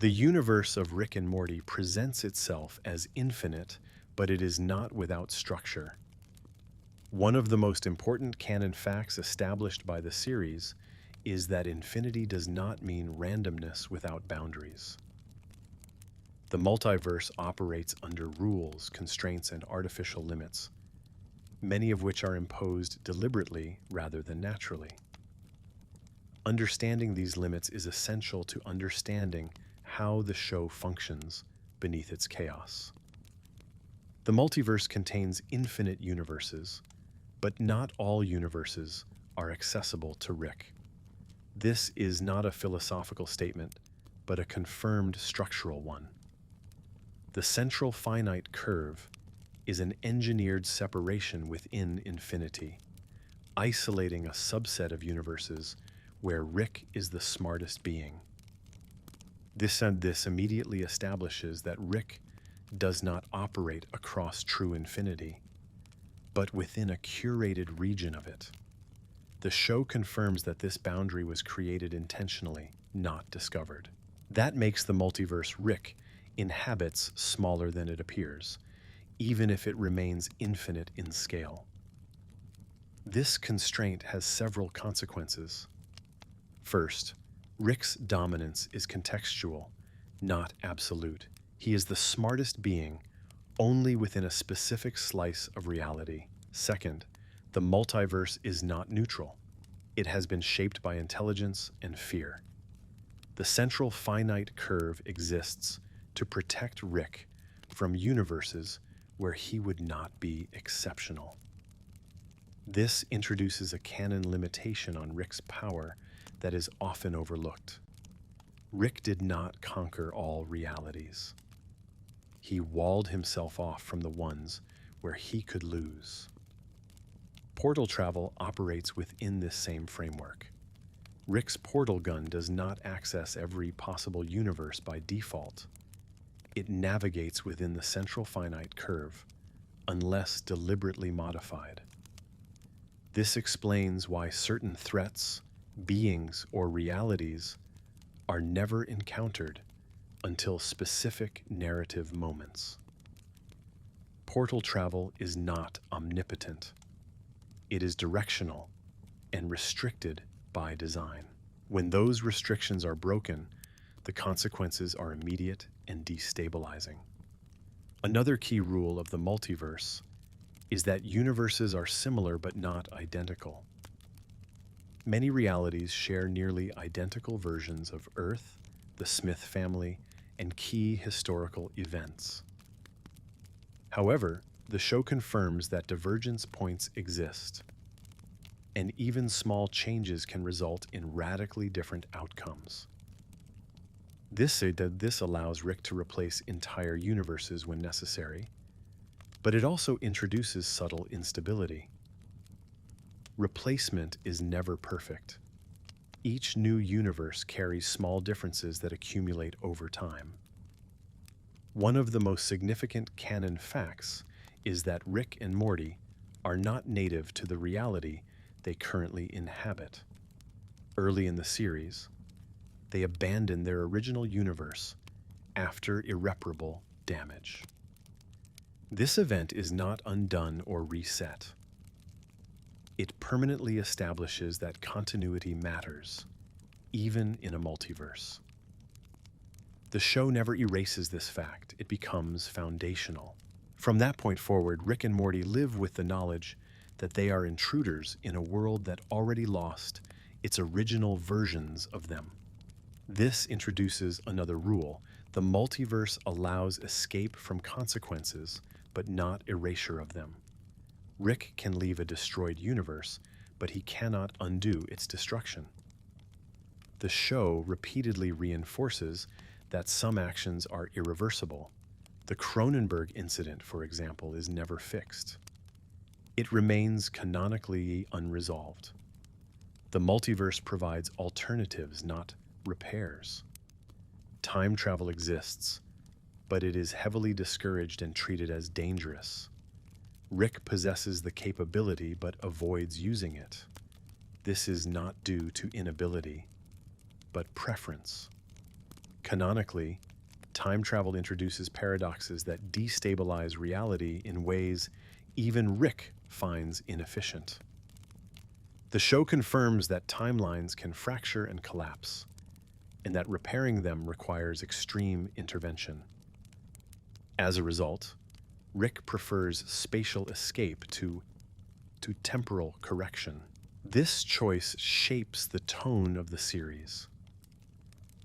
The universe of Rick and Morty presents itself as infinite, but it is not without structure. One of the most important canon facts established by the series is that infinity does not mean randomness without boundaries. The multiverse operates under rules, constraints, and artificial limits, many of which are imposed deliberately rather than naturally. Understanding these limits is essential to understanding how the show functions beneath its chaos. The multiverse contains infinite universes, but not all universes are accessible to Rick. This is not a philosophical statement, but a confirmed structural one. The central finite curve is an engineered separation within infinity, isolating a subset of universes where Rick is the smartest being. This immediately establishes that Rick does not operate across true infinity, but within a curated region of it. The show confirms that this boundary was created intentionally, not discovered. That makes the multiverse Rick inhabits smaller than it appears, even if it remains infinite in scale. This constraint has several consequences. First, Rick's dominance is contextual, not absolute. He is the smartest being only within a specific slice of reality. Second, the multiverse is not neutral. It has been shaped by intelligence and fear. The central finite curve exists to protect Rick from universes where he would not be exceptional. This introduces a canon limitation on Rick's power that is often overlooked. Rick did not conquer all realities. He walled himself off from the ones where he could lose. Portal travel operates within this same framework. Rick's portal gun does not access every possible universe by default. It navigates within the central finite curve, unless deliberately modified. This explains why certain threats, beings, or realities are never encountered until specific narrative moments. Portal travel is not omnipotent. It is directional and restricted by design. When those restrictions are broken, the consequences are immediate and destabilizing. Another key rule of the multiverse is that universes are similar but not identical. Many realities share nearly identical versions of Earth, the Smith family, and key historical events. However, the show confirms that divergence points exist, and even small changes can result in radically different outcomes. This allows Rick to replace entire universes when necessary, but it also introduces subtle instability. Replacement is never perfect. Each new universe carries small differences that accumulate over time. One of the most significant canon facts is that Rick and Morty are not native to the reality they currently inhabit. Early in the series, they abandon their original universe after irreparable damage. This event is not undone or reset. It permanently establishes that continuity matters, even in a multiverse. The show never erases this fact. It becomes foundational. From that point forward, Rick and Morty live with the knowledge that they are intruders in a world that already lost its original versions of them. This introduces another rule. The multiverse allows escape from consequences, but not erasure of them. Rick can leave a destroyed universe, but he cannot undo its destruction. The show repeatedly reinforces that some actions are irreversible. The Cronenberg incident, for example, is never fixed. It remains canonically unresolved. The multiverse provides alternatives, not repairs. Time travel exists, but it is heavily discouraged and treated as dangerous. Rick possesses the capability but avoids using it. This is not due to inability, but preference. Canonically, time travel introduces paradoxes that destabilize reality in ways even Rick finds inefficient. The show confirms that timelines can fracture and collapse, and that repairing them requires extreme intervention. As a result, Rick prefers spatial escape to temporal correction. This choice shapes the tone of the series.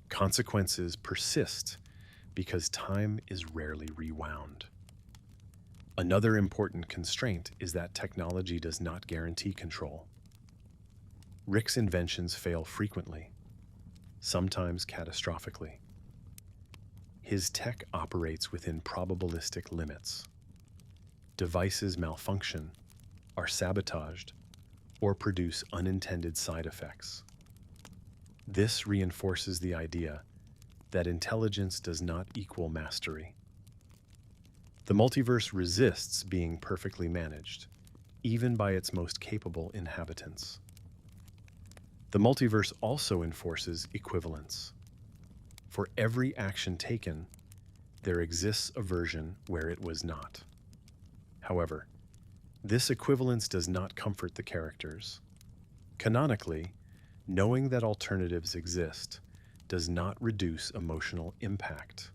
Consequences persist because time is rarely rewound. Another important constraint is that technology does not guarantee control. Rick's inventions fail frequently, sometimes catastrophically. His tech operates within probabilistic limits. Devices malfunction, are sabotaged, or produce unintended side effects. This reinforces the idea that intelligence does not equal mastery. The multiverse resists being perfectly managed, even by its most capable inhabitants. The multiverse also enforces equivalence. For every action taken, there exists a version where it was not. However, this equivalence does not comfort the characters. Canonically, knowing that alternatives exist does not reduce emotional impact.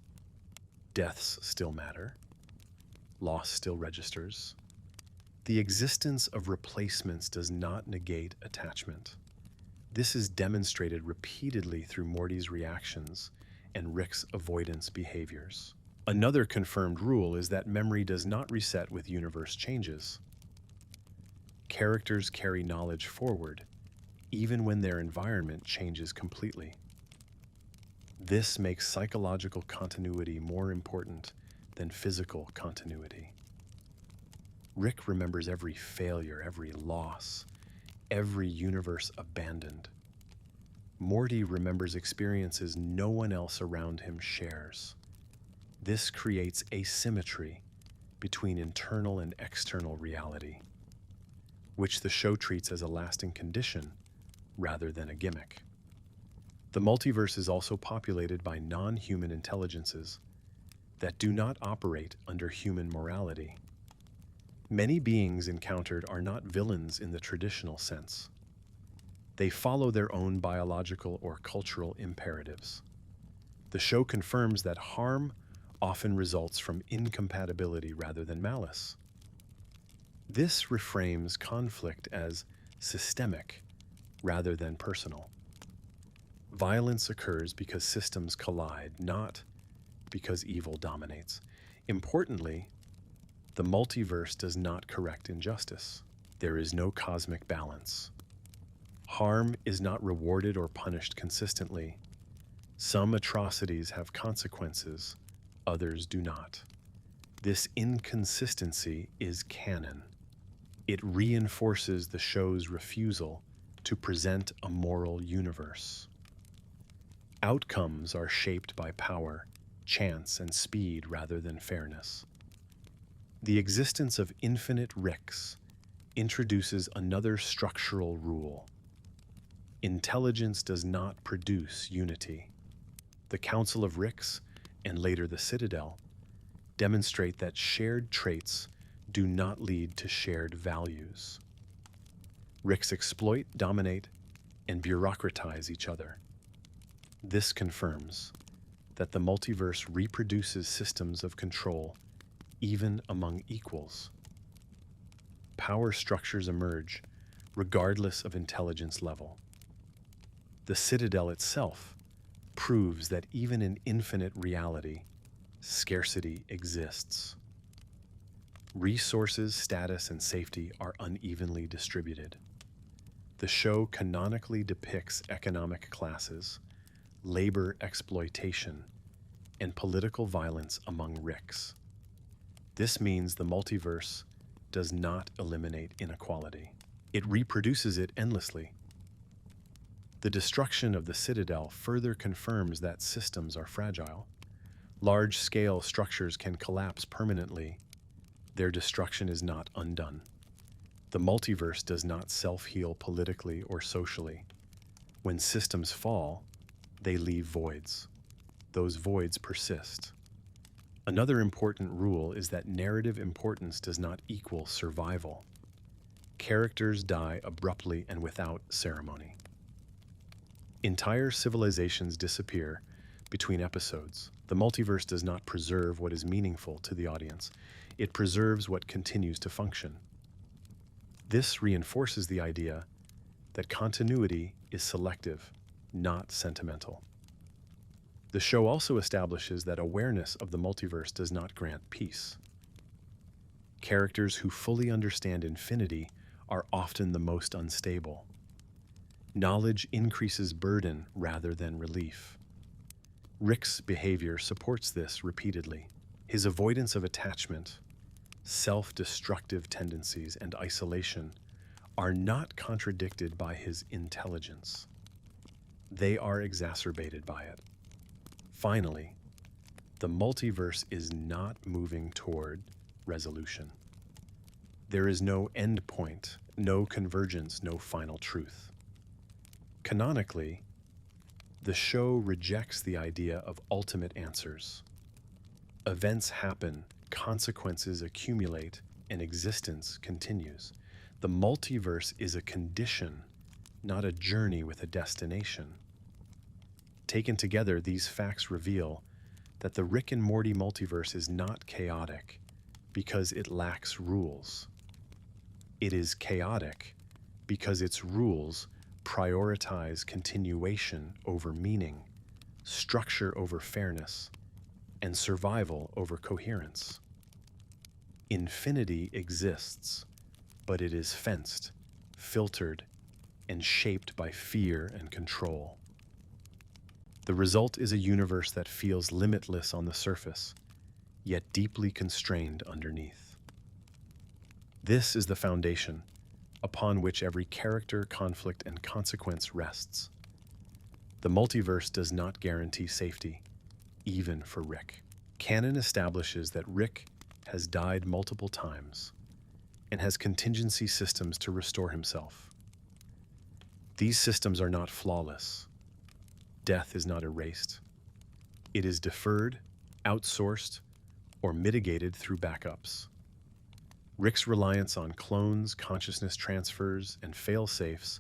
Deaths still matter. Loss still registers. The existence of replacements does not negate attachment. This is demonstrated repeatedly through Morty's reactions and Rick's avoidance behaviors. Another confirmed rule is that memory does not reset with universe changes. Characters carry knowledge forward, even when their environment changes completely. This makes psychological continuity more important than physical continuity. Rick remembers every failure, every loss, every universe abandoned. Morty remembers experiences no one else around him shares. This creates asymmetry between internal and external reality, which the show treats as a lasting condition rather than a gimmick. The multiverse is also populated by non-human intelligences that do not operate under human morality. Many beings encountered are not villains in the traditional sense. They follow their own biological or cultural imperatives. The show confirms that harm often results from incompatibility rather than malice. This reframes conflict as systemic rather than personal. Violence occurs because systems collide, not because evil dominates. Importantly, the multiverse does not correct injustice. There is no cosmic balance. Harm is not rewarded or punished consistently. Some atrocities have consequences, others do not. This inconsistency is canon. It reinforces the show's refusal to present a moral universe. Outcomes are shaped by power, chance, and speed rather than fairness. The existence of infinite Ricks introduces another structural rule. Intelligence does not produce unity. The Council of Ricks, and later the Citadel, demonstrate that shared traits do not lead to shared values. Ricks exploit, dominate, and bureaucratize each other. This confirms that the multiverse reproduces systems of control even among equals. Power structures emerge regardless of intelligence level. The Citadel itself proves that even in infinite reality, scarcity exists. Resources, status, and safety are unevenly distributed. The show canonically depicts economic classes, labor exploitation, and political violence among Ricks. This means the multiverse does not eliminate inequality. It reproduces it endlessly. The destruction of the Citadel further confirms that systems are fragile. Large-scale structures can collapse permanently. Their destruction is not undone. The multiverse does not self-heal politically or socially. When systems fall, they leave voids. those voids persist. Another important rule is that narrative importance does not equal survival. Characters die abruptly and without ceremony. Entire civilizations disappear between episodes. The multiverse does not preserve what is meaningful to the audience. It preserves what continues to function. This reinforces the idea that continuity is selective, not sentimental. The show also establishes that awareness of the multiverse does not grant peace. Characters who fully understand infinity are often the most unstable. Knowledge increases burden rather than relief. Rick's behavior supports this repeatedly. His avoidance of attachment, self-destructive tendencies, and isolation are not contradicted by his intelligence. They are exacerbated by it. Finally, the multiverse is not moving toward resolution. There is no end point, no convergence, no final truth. Canonically, the show rejects the idea of ultimate answers. Events happen, consequences accumulate, and existence continues. The multiverse is a condition, not a journey with a destination. Taken together, these facts reveal that the Rick and Morty multiverse is not chaotic because it lacks rules. It is chaotic because its rules prioritize continuation over meaning, structure over fairness, and survival over coherence. Infinity exists, but it is fenced, filtered, and shaped by fear and control. The result is a universe that feels limitless on the surface, yet deeply constrained underneath. This is the foundation upon which every character, conflict, and consequence rests. The multiverse does not guarantee safety, even for Rick. Canon establishes that Rick has died multiple times and has contingency systems to restore himself. These systems are not flawless. Death is not erased. It is deferred, outsourced, or mitigated through backups. Rick's reliance on clones, consciousness transfers, and fail-safes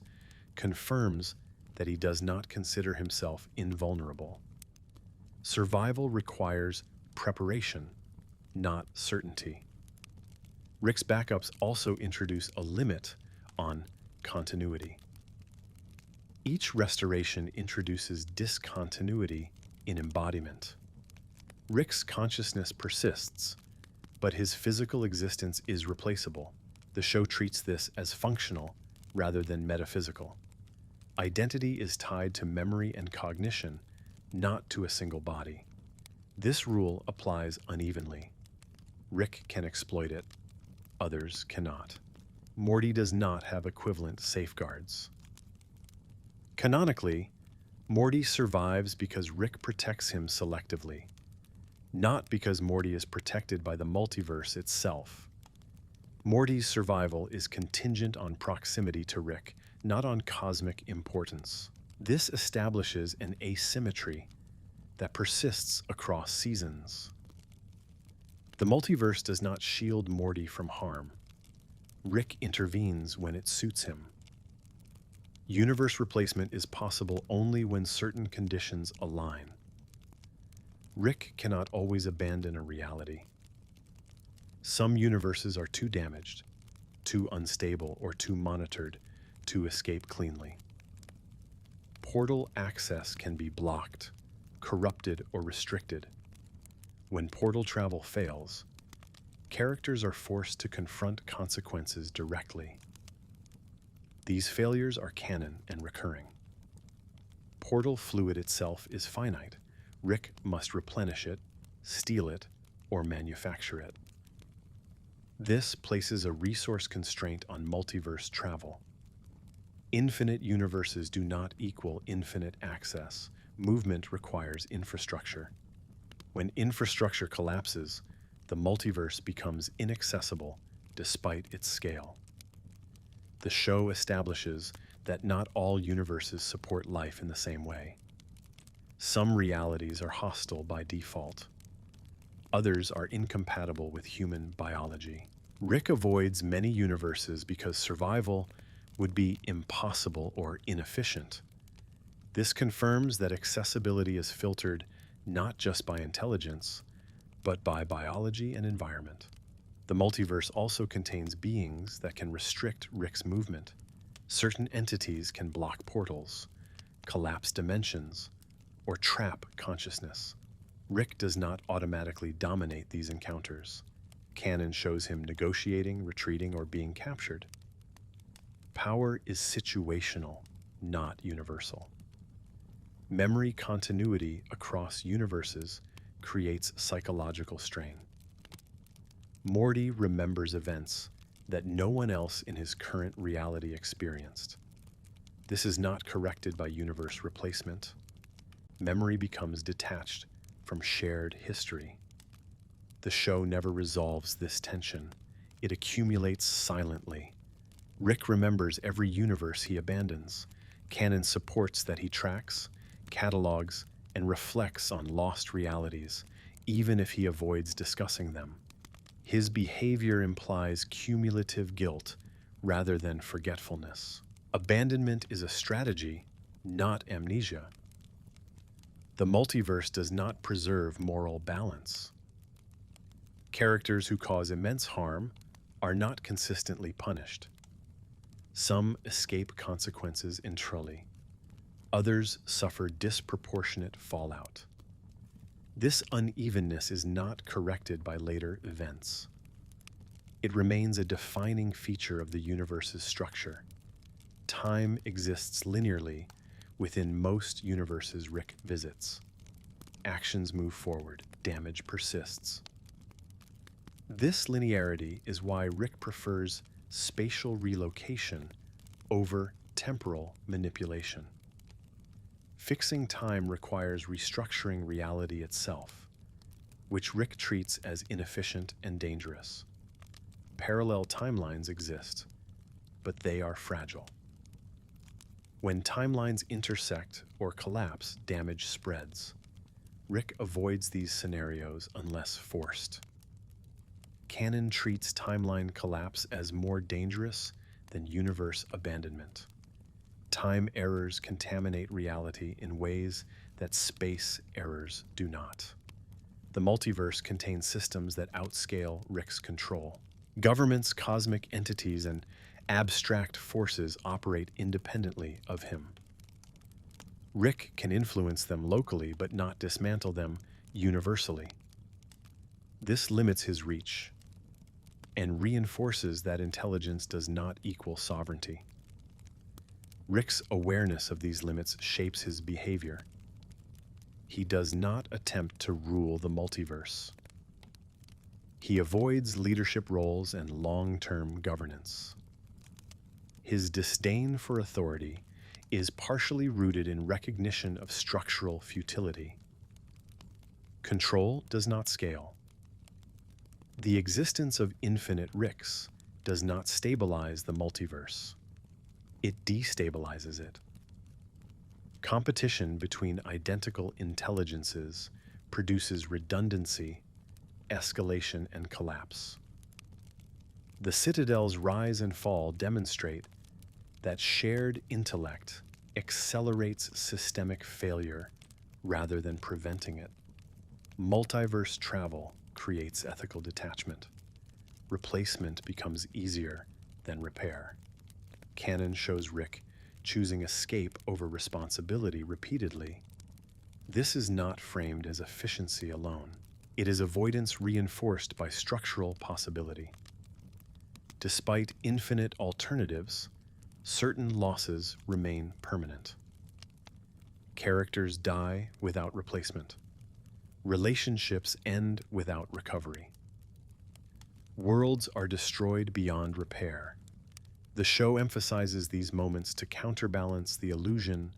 confirms that he does not consider himself invulnerable. Survival requires preparation, not certainty. Rick's backups also introduce a limit on continuity. Each restoration introduces discontinuity in embodiment. Rick's consciousness persists, but his physical existence is replaceable. The show treats this as functional rather than metaphysical. Identity is tied to memory and cognition, not to a single body. This rule applies unevenly. Rick can exploit it, others cannot. Morty does not have equivalent safeguards. Canonically, Morty survives because Rick protects him selectively, not because Morty is protected by the multiverse itself. Morty's survival is contingent on proximity to Rick, not on cosmic importance. This establishes an asymmetry that persists across seasons. The multiverse does not shield Morty from harm. Rick intervenes when it suits him. Universe replacement is possible only when certain conditions align. Rick cannot always abandon a reality. Some universes are too damaged, too unstable, or too monitored to escape cleanly. Portal access can be blocked, corrupted, or restricted. When portal travel fails, characters are forced to confront consequences directly. These failures are canon and recurring. Portal fluid itself is finite. Rick must replenish it, steal it, or manufacture it. This places a resource constraint on multiverse travel. Infinite universes do not equal infinite access. Movement requires infrastructure. When infrastructure collapses, the multiverse becomes inaccessible despite its scale. The show establishes that not all universes support life in the same way. Some realities are hostile by default. Others are incompatible with human biology. Rick avoids many universes because survival would be impossible or inefficient. This confirms that accessibility is filtered not just by intelligence, but by biology and environment. The multiverse also contains beings that can restrict Rick's movement. Certain entities can block portals, collapse dimensions, or trap consciousness. Rick does not automatically dominate these encounters. Canon shows him negotiating, retreating, or being captured. Power is situational, not universal. Memory continuity across universes creates psychological strain. Morty remembers events that no one else in his current reality experienced. This is not corrected by universe replacement. Memory becomes detached from shared history. The show never resolves this tension. It accumulates silently. Rick remembers every universe he abandons. Canon supports that he tracks, catalogs, and reflects on lost realities, even if he avoids discussing them. His behavior implies cumulative guilt rather than forgetfulness. Abandonment is a strategy, not amnesia. The multiverse does not preserve moral balance. Characters who cause immense harm are not consistently punished. Some escape consequences entirely. Others suffer disproportionate fallout. This unevenness is not corrected by later events. It remains a defining feature of the universe's structure. Time exists linearly within most universes Rick visits. Actions move forward, damage persists. This linearity is why Rick prefers spatial relocation over temporal manipulation. Fixing time requires restructuring reality itself, which Rick treats as inefficient and dangerous. Parallel timelines exist, but they are fragile. When timelines intersect or collapse, damage spreads. Rick avoids these scenarios unless forced. Canon treats timeline collapse as more dangerous than universe abandonment. Time errors contaminate reality in ways that space errors do not. The multiverse contains systems that outscale Rick's control. Governments, cosmic entities, and abstract forces operate independently of him. Rick can influence them locally but not dismantle them universally. This limits his reach and reinforces that intelligence does not equal sovereignty. Rick's awareness of these limits shapes his behavior. He does not attempt to rule the multiverse. He avoids leadership roles and long-term governance. His disdain for authority is partially rooted in recognition of structural futility. Control does not scale. The existence of infinite Ricks does not stabilize the multiverse. It destabilizes it. Competition between identical intelligences produces redundancy, escalation, and collapse. The Citadel's rise and fall demonstrate that shared intellect accelerates systemic failure rather than preventing it. Multiverse travel creates ethical detachment. Replacement becomes easier than repair. Canon shows Rick choosing escape over responsibility repeatedly. This is not framed as efficiency alone. It is avoidance reinforced by structural possibility. Despite infinite alternatives, certain losses remain permanent. Characters die without replacement. Relationships end without recovery. Worlds are destroyed beyond repair. The show emphasizes these moments to counterbalance the illusion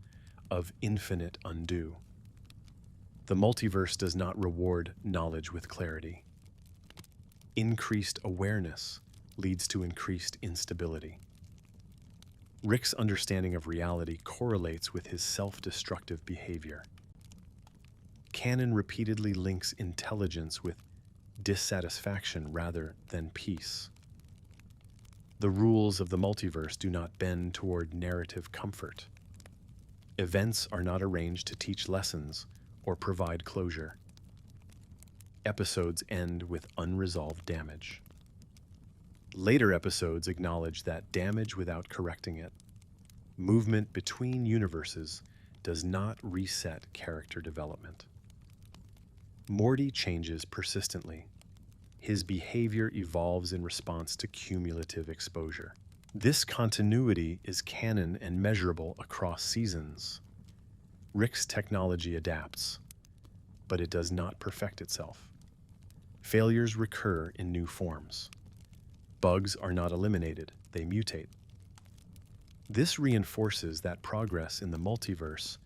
of infinite undo. The multiverse does not reward knowledge with clarity. Increased awareness leads to increased instability. Rick's understanding of reality correlates with his self-destructive behavior. Canon repeatedly links intelligence with dissatisfaction rather than peace. The rules of the multiverse do not bend toward narrative comfort. Events are not arranged to teach lessons or provide closure. Episodes end with unresolved damage. Later episodes acknowledge that damage without correcting it. Movement between universes does not reset character development. Morty changes persistently. His behavior evolves in response to cumulative exposure. This continuity is canon and measurable across seasons. Rick's technology adapts, but it does not perfect itself. Failures recur in new forms. Bugs are not eliminated, they mutate. This reinforces that progress in the multiverse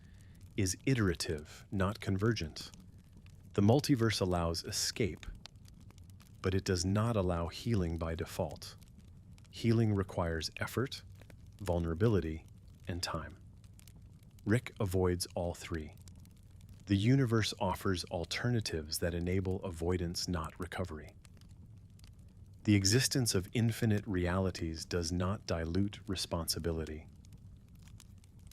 is iterative, not convergent. The multiverse allows escape, but it does not allow healing by default. Healing requires effort, vulnerability, and time. Rick avoids all three. The universe offers alternatives that enable avoidance, not recovery. The existence of infinite realities does not dilute responsibility.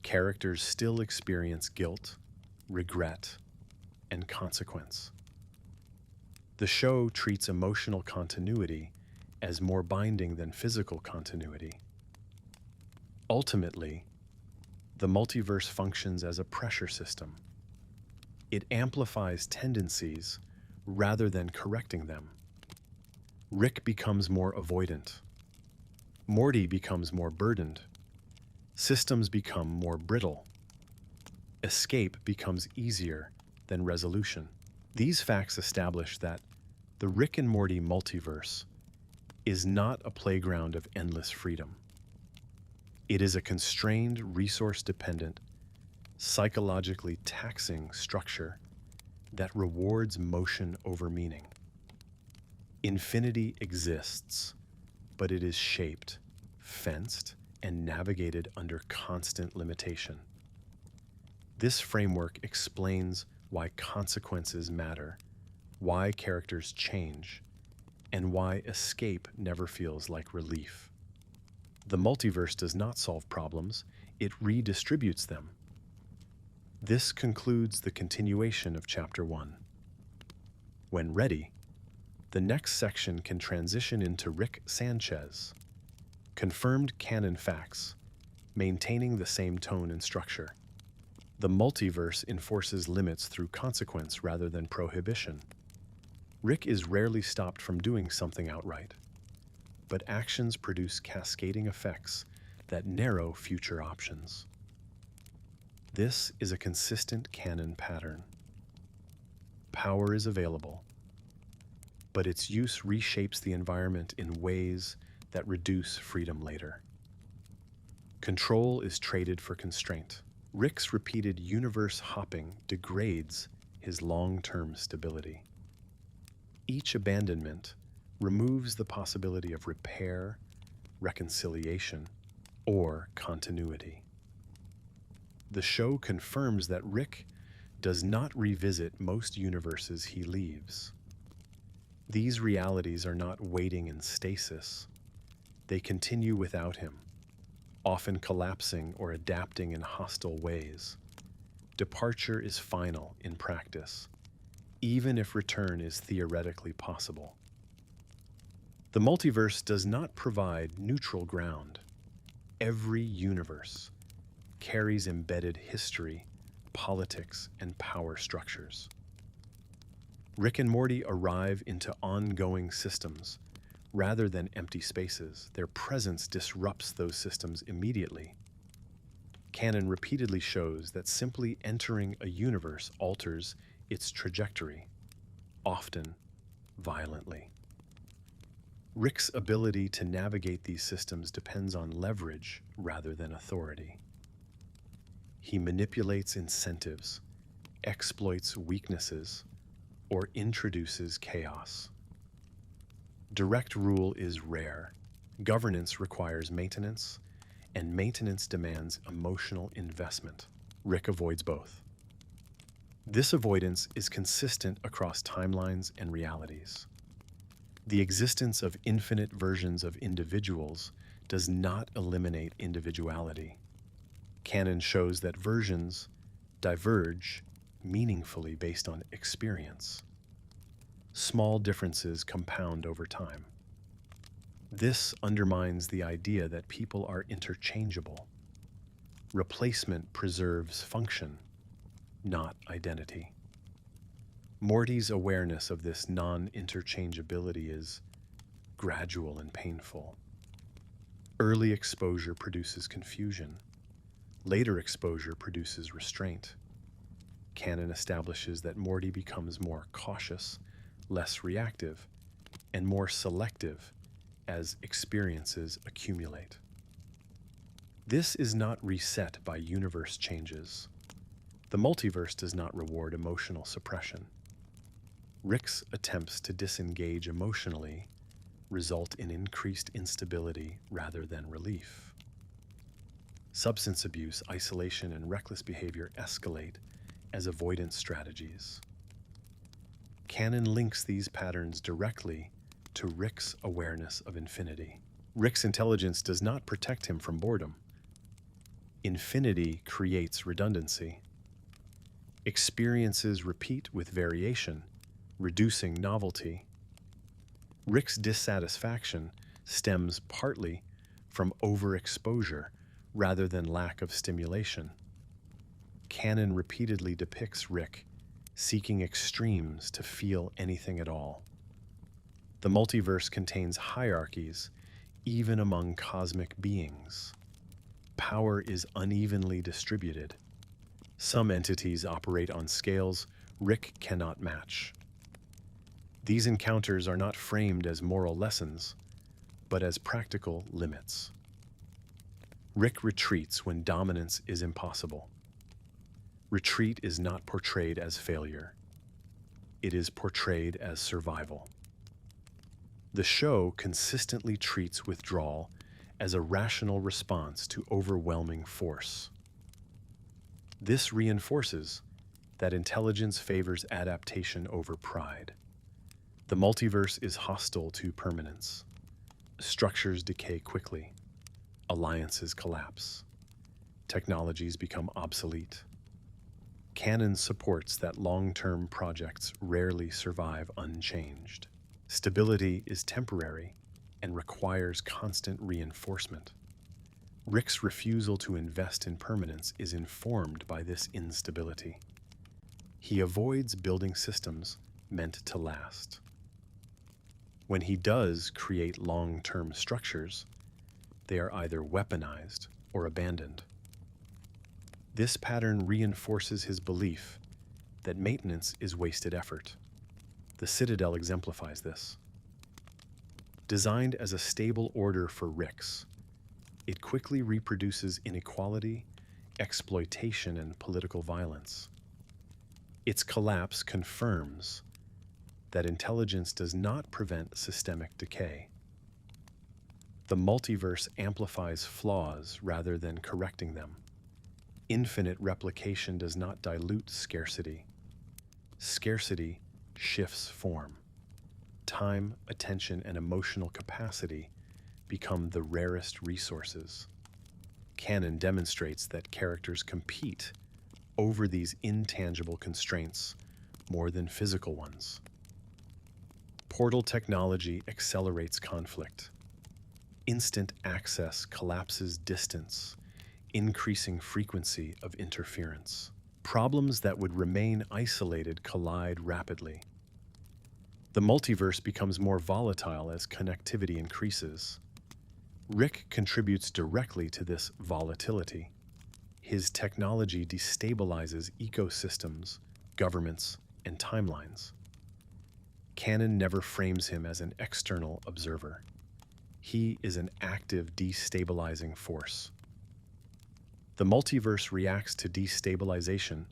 Characters still experience guilt, regret, and consequence. The show treats emotional continuity as more binding than physical continuity. Ultimately, the multiverse functions as a pressure system. It amplifies tendencies rather than correcting them. Rick becomes more avoidant. Morty becomes more burdened. Systems become more brittle. Escape becomes easier than resolution. These facts establish that the Rick and Morty multiverse is not a playground of endless freedom. It is a constrained, resource-dependent, psychologically taxing structure that rewards motion over meaning. Infinity exists, but it is shaped, fenced, and navigated under constant limitation. This framework explains why consequences matter, why characters change, and why escape never feels like relief. The multiverse does not solve problems, it redistributes them. This concludes the continuation of Chapter 1. When ready, the next section can transition into Rick Sanchez. Confirmed canon facts, maintaining the same tone and structure. The multiverse enforces limits through consequence rather than prohibition. Rick is rarely stopped from doing something outright, but actions produce cascading effects that narrow future options. This is a consistent canon pattern. Power is available, but its use reshapes the environment in ways that reduce freedom later. Control is traded for constraint. Rick's repeated universe hopping degrades his long-term stability. Each abandonment removes the possibility of repair, reconciliation, or continuity. The show confirms that Rick does not revisit most universes he leaves. These realities are not waiting in stasis. They continue without him, often collapsing or adapting in hostile ways. Departure is final in practice, even if return is theoretically possible. The multiverse does not provide neutral ground. Every universe carries embedded history, politics, and power structures. Rick and Morty arrive into ongoing systems rather than empty spaces. Their presence disrupts those systems immediately. Canon repeatedly shows that simply entering a universe alters its trajectory, often violently. Rick's ability to navigate these systems depends on leverage rather than authority. He manipulates incentives, exploits weaknesses, or introduces chaos. Direct rule is rare. Governance requires maintenance, and maintenance demands emotional investment. Rick avoids both. This avoidance is consistent across timelines and realities. The existence of infinite versions of individuals does not eliminate individuality. Canon shows that versions diverge meaningfully based on experience. Small differences compound over time. This undermines the idea that people are interchangeable. Replacement preserves function, not identity. Morty's awareness of this non-interchangeability is gradual and painful. Early exposure produces confusion. Later exposure produces restraint. Canon establishes that Morty becomes more cautious, less reactive, and more selective as experiences accumulate. This is not reset by universe changes. The multiverse does not reward emotional suppression. Rick's attempts to disengage emotionally result in increased instability rather than relief. Substance abuse, isolation, and reckless behavior escalate as avoidance strategies. Canon links these patterns directly to Rick's awareness of infinity. Rick's intelligence does not protect him from boredom. Infinity creates redundancy. Experiences repeat with variation, reducing novelty. Rick's dissatisfaction stems partly from overexposure rather than lack of stimulation. Canon repeatedly depicts Rick seeking extremes to feel anything at all. The multiverse contains hierarchies, even among cosmic beings. Power is unevenly distributed. Some entities operate on scales Rick cannot match. These encounters are not framed as moral lessons, but as practical limits. Rick retreats when dominance is impossible. Retreat is not portrayed as failure. It is portrayed as survival. The show consistently treats withdrawal as a rational response to overwhelming force. This reinforces that intelligence favors adaptation over pride. The multiverse is hostile to permanence. Structures decay quickly. Alliances collapse. Technologies become obsolete. Canon supports that long-term projects rarely survive unchanged. Stability is temporary and requires constant reinforcement. Rick's refusal to invest in permanence is informed by this instability. He avoids building systems meant to last. When he does create long-term structures, they are either weaponized or abandoned. This pattern reinforces his belief that maintenance is wasted effort. The Citadel exemplifies this. Designed as a stable order for Ricks, it quickly reproduces inequality, exploitation, and political violence. Its collapse confirms that intelligence does not prevent systemic decay. The multiverse amplifies flaws rather than correcting them. Infinite replication does not dilute scarcity. Scarcity shifts form. Time, attention, and emotional capacity become the rarest resources. Canon demonstrates that characters compete over these intangible constraints more than physical ones. Portal technology accelerates conflict. Instant access collapses distance, increasing frequency of interference. Problems that would remain isolated collide rapidly. The multiverse becomes more volatile as connectivity increases. Rick contributes directly to this volatility. His technology destabilizes ecosystems, governments, and timelines. Canon never frames him as an external observer. He is an active destabilizing force. The multiverse reacts to destabilization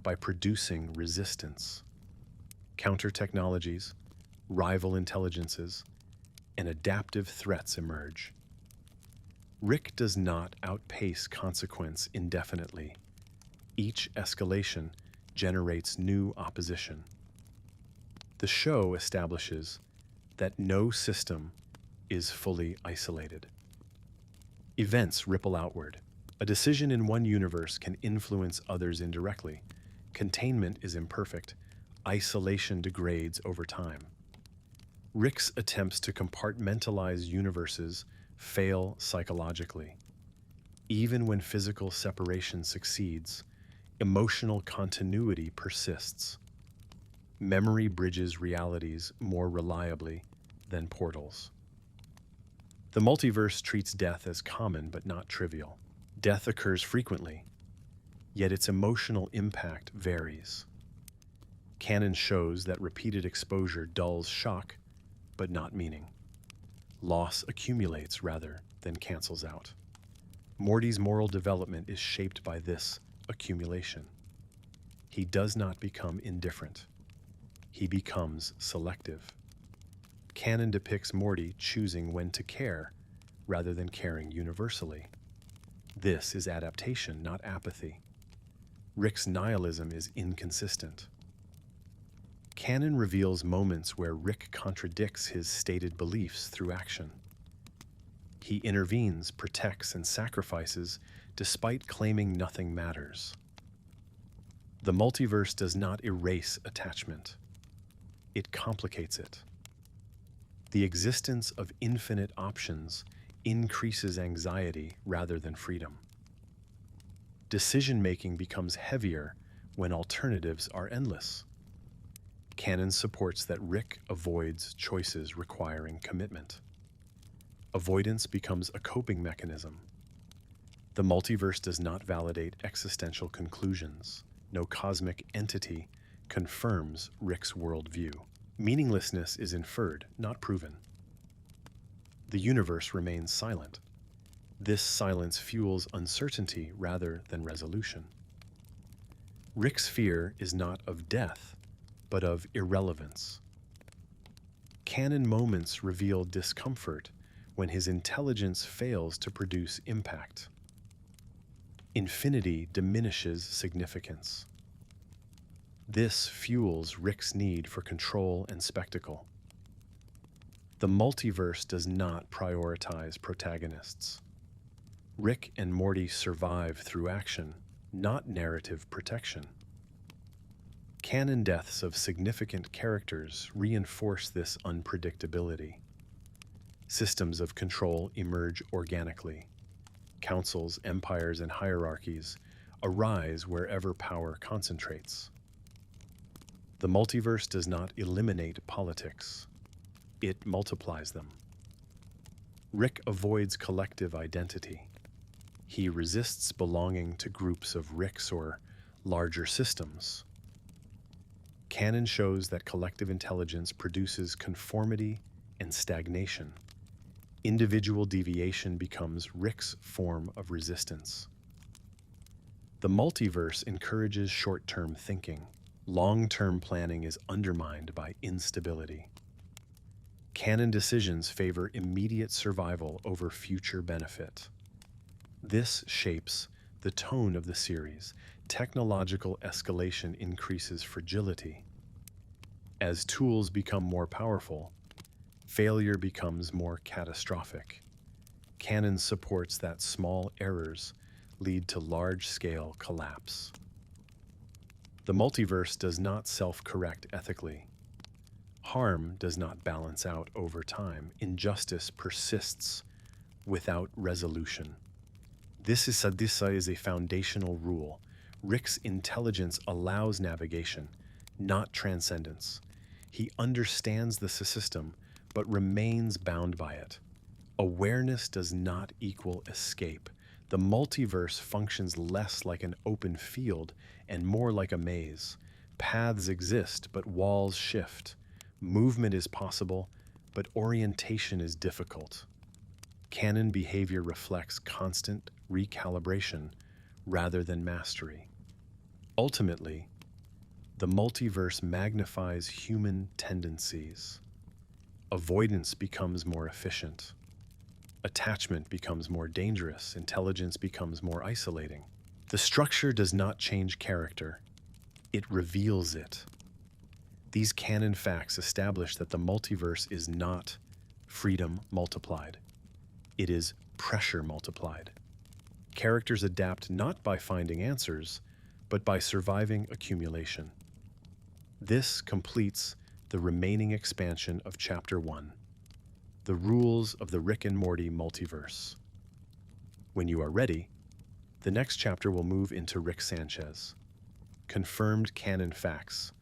by producing resistance. Counter technologies, rival intelligences, and adaptive threats emerge. Rick does not outpace consequence indefinitely. Each escalation generates new opposition. The show establishes that no system is fully isolated. Events ripple outward. A decision in one universe can influence others indirectly. Containment is imperfect. Isolation degrades over time. Rick's attempts to compartmentalize universes fail psychologically. Even when physical separation succeeds, emotional continuity persists. Memory bridges realities more reliably than portals. The multiverse treats death as common but not trivial. Death occurs frequently, yet its emotional impact varies. Canon shows that repeated exposure dulls shock, but not meaning. Loss accumulates rather than cancels out. Morty's moral development is shaped by this accumulation. He does not become indifferent. He becomes selective. Canon depicts Morty choosing when to care rather than caring universally. This is adaptation, not apathy. Rick's nihilism is inconsistent. Canon reveals moments where Rick contradicts his stated beliefs through action. He intervenes, protects, and sacrifices despite claiming nothing matters. The multiverse does not erase attachment. It complicates it. The existence of infinite options increases anxiety rather than freedom. Decision-making becomes heavier when alternatives are endless. Canon supports that Rick avoids choices requiring commitment. Avoidance becomes a coping mechanism. The multiverse does not validate existential conclusions. No cosmic entity confirms Rick's worldview. Meaninglessness is inferred, not proven. The universe remains silent. This silence fuels uncertainty rather than resolution. Rick's fear is not of death, but of irrelevance. Canon moments reveal discomfort when his intelligence fails to produce impact. Infinity diminishes significance. This fuels Rick's need for control and spectacle. The multiverse does not prioritize protagonists. Rick and Morty survive through action, not narrative protection. Canon deaths of significant characters reinforce this unpredictability. Systems of control emerge organically. Councils, empires, and hierarchies arise wherever power concentrates. The multiverse does not eliminate politics. It multiplies them. Rick avoids collective identity. He resists belonging to groups of Ricks or larger systems. Canon shows that collective intelligence produces conformity and stagnation. Individual deviation becomes Rick's form of resistance. The multiverse encourages short-term thinking. Long-term planning is undermined by instability. Canon decisions favor immediate survival over future benefit. This shapes the tone of the series. Technological escalation increases fragility. As tools become more powerful, failure becomes more catastrophic. Canon supports that small errors lead to large-scale collapse. The multiverse does not self-correct ethically. Harm does not balance out over time. Injustice persists without resolution. This is a foundational rule. Rick's intelligence allows navigation, not transcendence. He understands the system, but remains bound by it. Awareness does not equal escape. The multiverse functions less like an open field and more like a maze. Paths exist, but walls shift. Movement is possible, but orientation is difficult. Canon behavior reflects constant recalibration rather than mastery. Ultimately, the multiverse magnifies human tendencies. Avoidance becomes more efficient. Attachment becomes more dangerous. Intelligence becomes more isolating. The structure does not change character. it reveals it. These canon facts establish that the multiverse is not freedom multiplied. It is pressure multiplied. Characters adapt not by finding answers, but by surviving accumulation. This completes the remaining expansion of Chapter 1, the rules of the Rick and Morty multiverse. When you are ready, the next chapter will move into Rick Sanchez. Confirmed canon facts,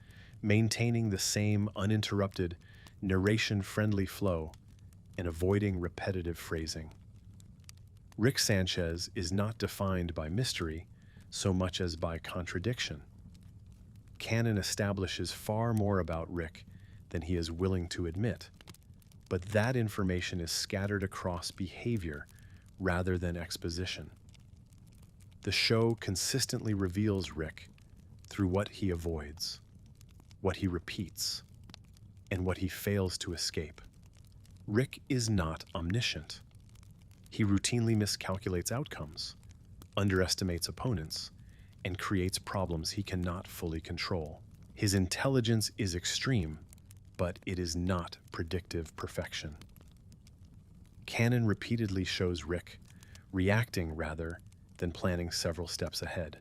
maintaining the same uninterrupted, narration-friendly flow and avoiding repetitive phrasing. Rick Sanchez is not defined by mystery so much as by contradiction. Canon establishes far more about Rick than he is willing to admit, but that information is scattered across behavior rather than exposition. The show consistently reveals Rick through what he avoids, what he repeats, and what he fails to escape. Rick is not omniscient. He routinely miscalculates outcomes, underestimates opponents, and creates problems he cannot fully control. His intelligence is extreme, but it is not predictive perfection. Canon repeatedly shows Rick reacting rather than planning several steps ahead.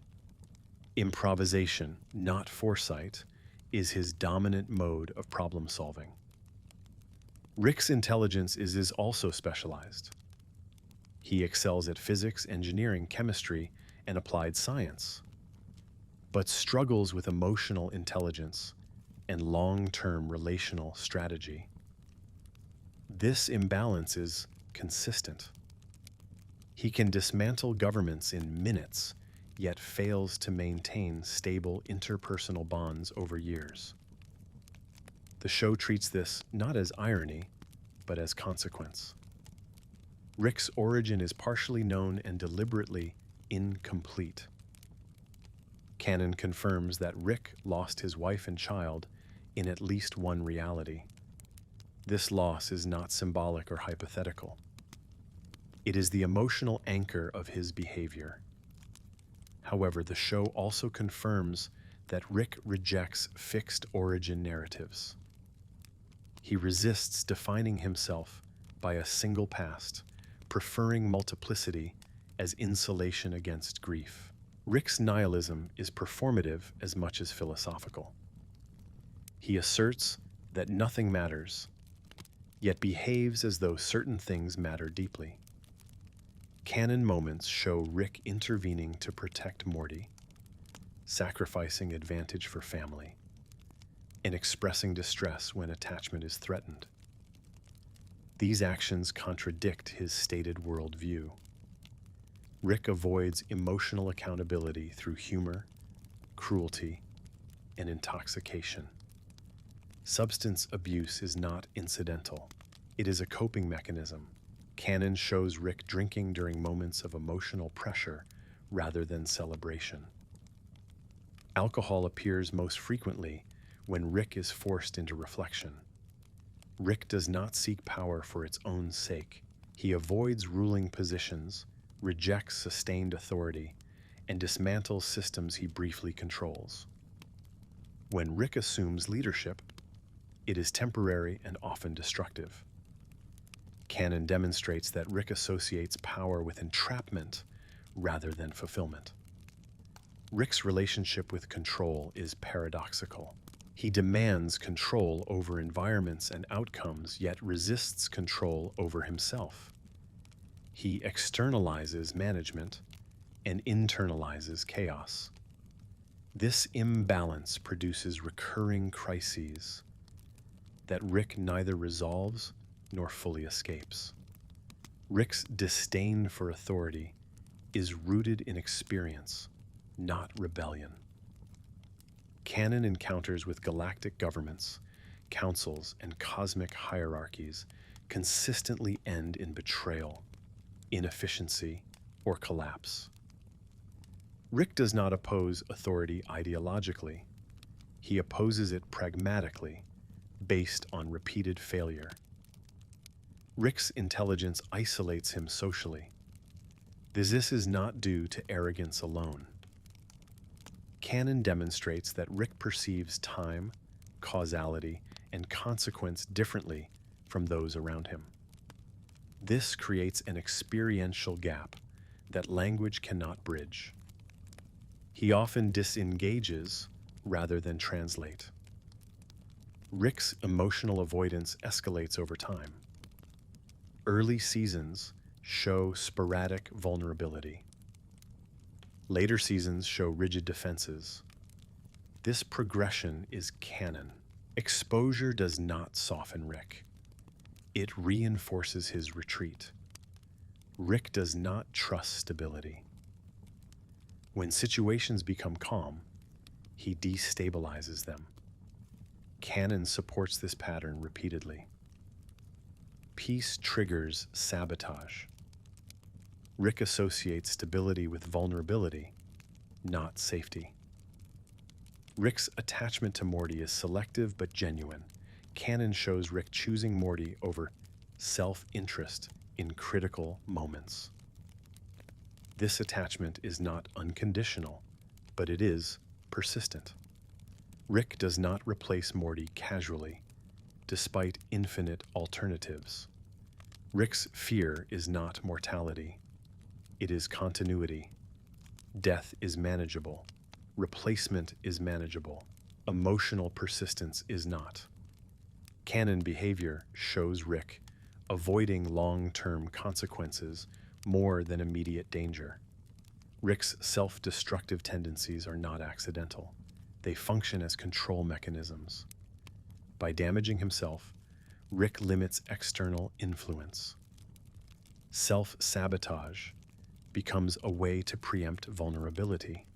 Improvisation, not foresight, is his dominant mode of problem solving. Rick's intelligence is also specialized. He excels at physics, engineering, chemistry, and applied science, but struggles with emotional intelligence and long-term relational strategy. This imbalance is consistent. He can dismantle governments in minutes, yet fails to maintain stable interpersonal bonds over years. The show treats this not as irony, but as consequence. Rick's origin is partially known and deliberately incomplete. Canon confirms that Rick lost his wife and child in at least one reality. This loss is not symbolic or hypothetical. It is the emotional anchor of his behavior. However, the show also confirms that Rick rejects fixed origin narratives. He resists defining himself by a single past, preferring multiplicity as insulation against grief. Rick's nihilism is performative as much as philosophical. He asserts that nothing matters, yet behaves as though certain things matter deeply. Canon moments show Rick intervening to protect Morty, sacrificing advantage for family, and expressing distress when attachment is threatened. These actions contradict his stated worldview. Rick avoids emotional accountability through humor, cruelty, and intoxication. Substance abuse is not incidental. It is a coping mechanism. Canon shows Rick drinking during moments of emotional pressure rather than celebration. Alcohol appears most frequently when Rick is forced into reflection. Rick does not seek power for its own sake. He avoids ruling positions, rejects sustained authority, and dismantles systems he briefly controls. When Rick assumes leadership, it is temporary and often destructive. Canon demonstrates that Rick associates power with entrapment rather than fulfillment. Rick's relationship with control is paradoxical. He demands control over environments and outcomes, yet resists control over himself. He externalizes management and internalizes chaos. This imbalance produces recurring crises that Rick neither resolves nor fully escapes. Rick's disdain for authority is rooted in experience, not rebellion. Canon encounters with galactic governments, councils, and cosmic hierarchies consistently end in betrayal, inefficiency, or collapse. Rick does not oppose authority ideologically. He opposes it pragmatically, based on repeated failure. Rick's intelligence isolates him socially. This is not due to arrogance alone. Canon demonstrates that Rick perceives time, causality, and consequence differently from those around him. This creates an experiential gap that language cannot bridge. He often disengages rather than translate. Rick's emotional avoidance escalates over time. Early seasons show sporadic vulnerability. Later seasons show rigid defenses. This progression is canon. Exposure does not soften Rick. It reinforces his retreat. Rick does not trust stability. When situations become calm, he destabilizes them. Canon supports this pattern repeatedly. Peace triggers sabotage. Rick associates stability with vulnerability, not safety. Rick's attachment to Morty is selective but genuine. Canon shows Rick choosing Morty over self-interest in critical moments. This attachment is not unconditional, but it is persistent. Rick does not replace Morty casually, despite infinite alternatives. Rick's fear is not mortality. It is continuity. Death is manageable. Replacement is manageable. Emotional persistence is not. Canon behavior shows Rick avoiding long-term consequences more than immediate danger. Rick's self-destructive tendencies are not accidental. They function as control mechanisms. By damaging himself, Rick limits external influence. Self-sabotage becomes a way to preempt vulnerability.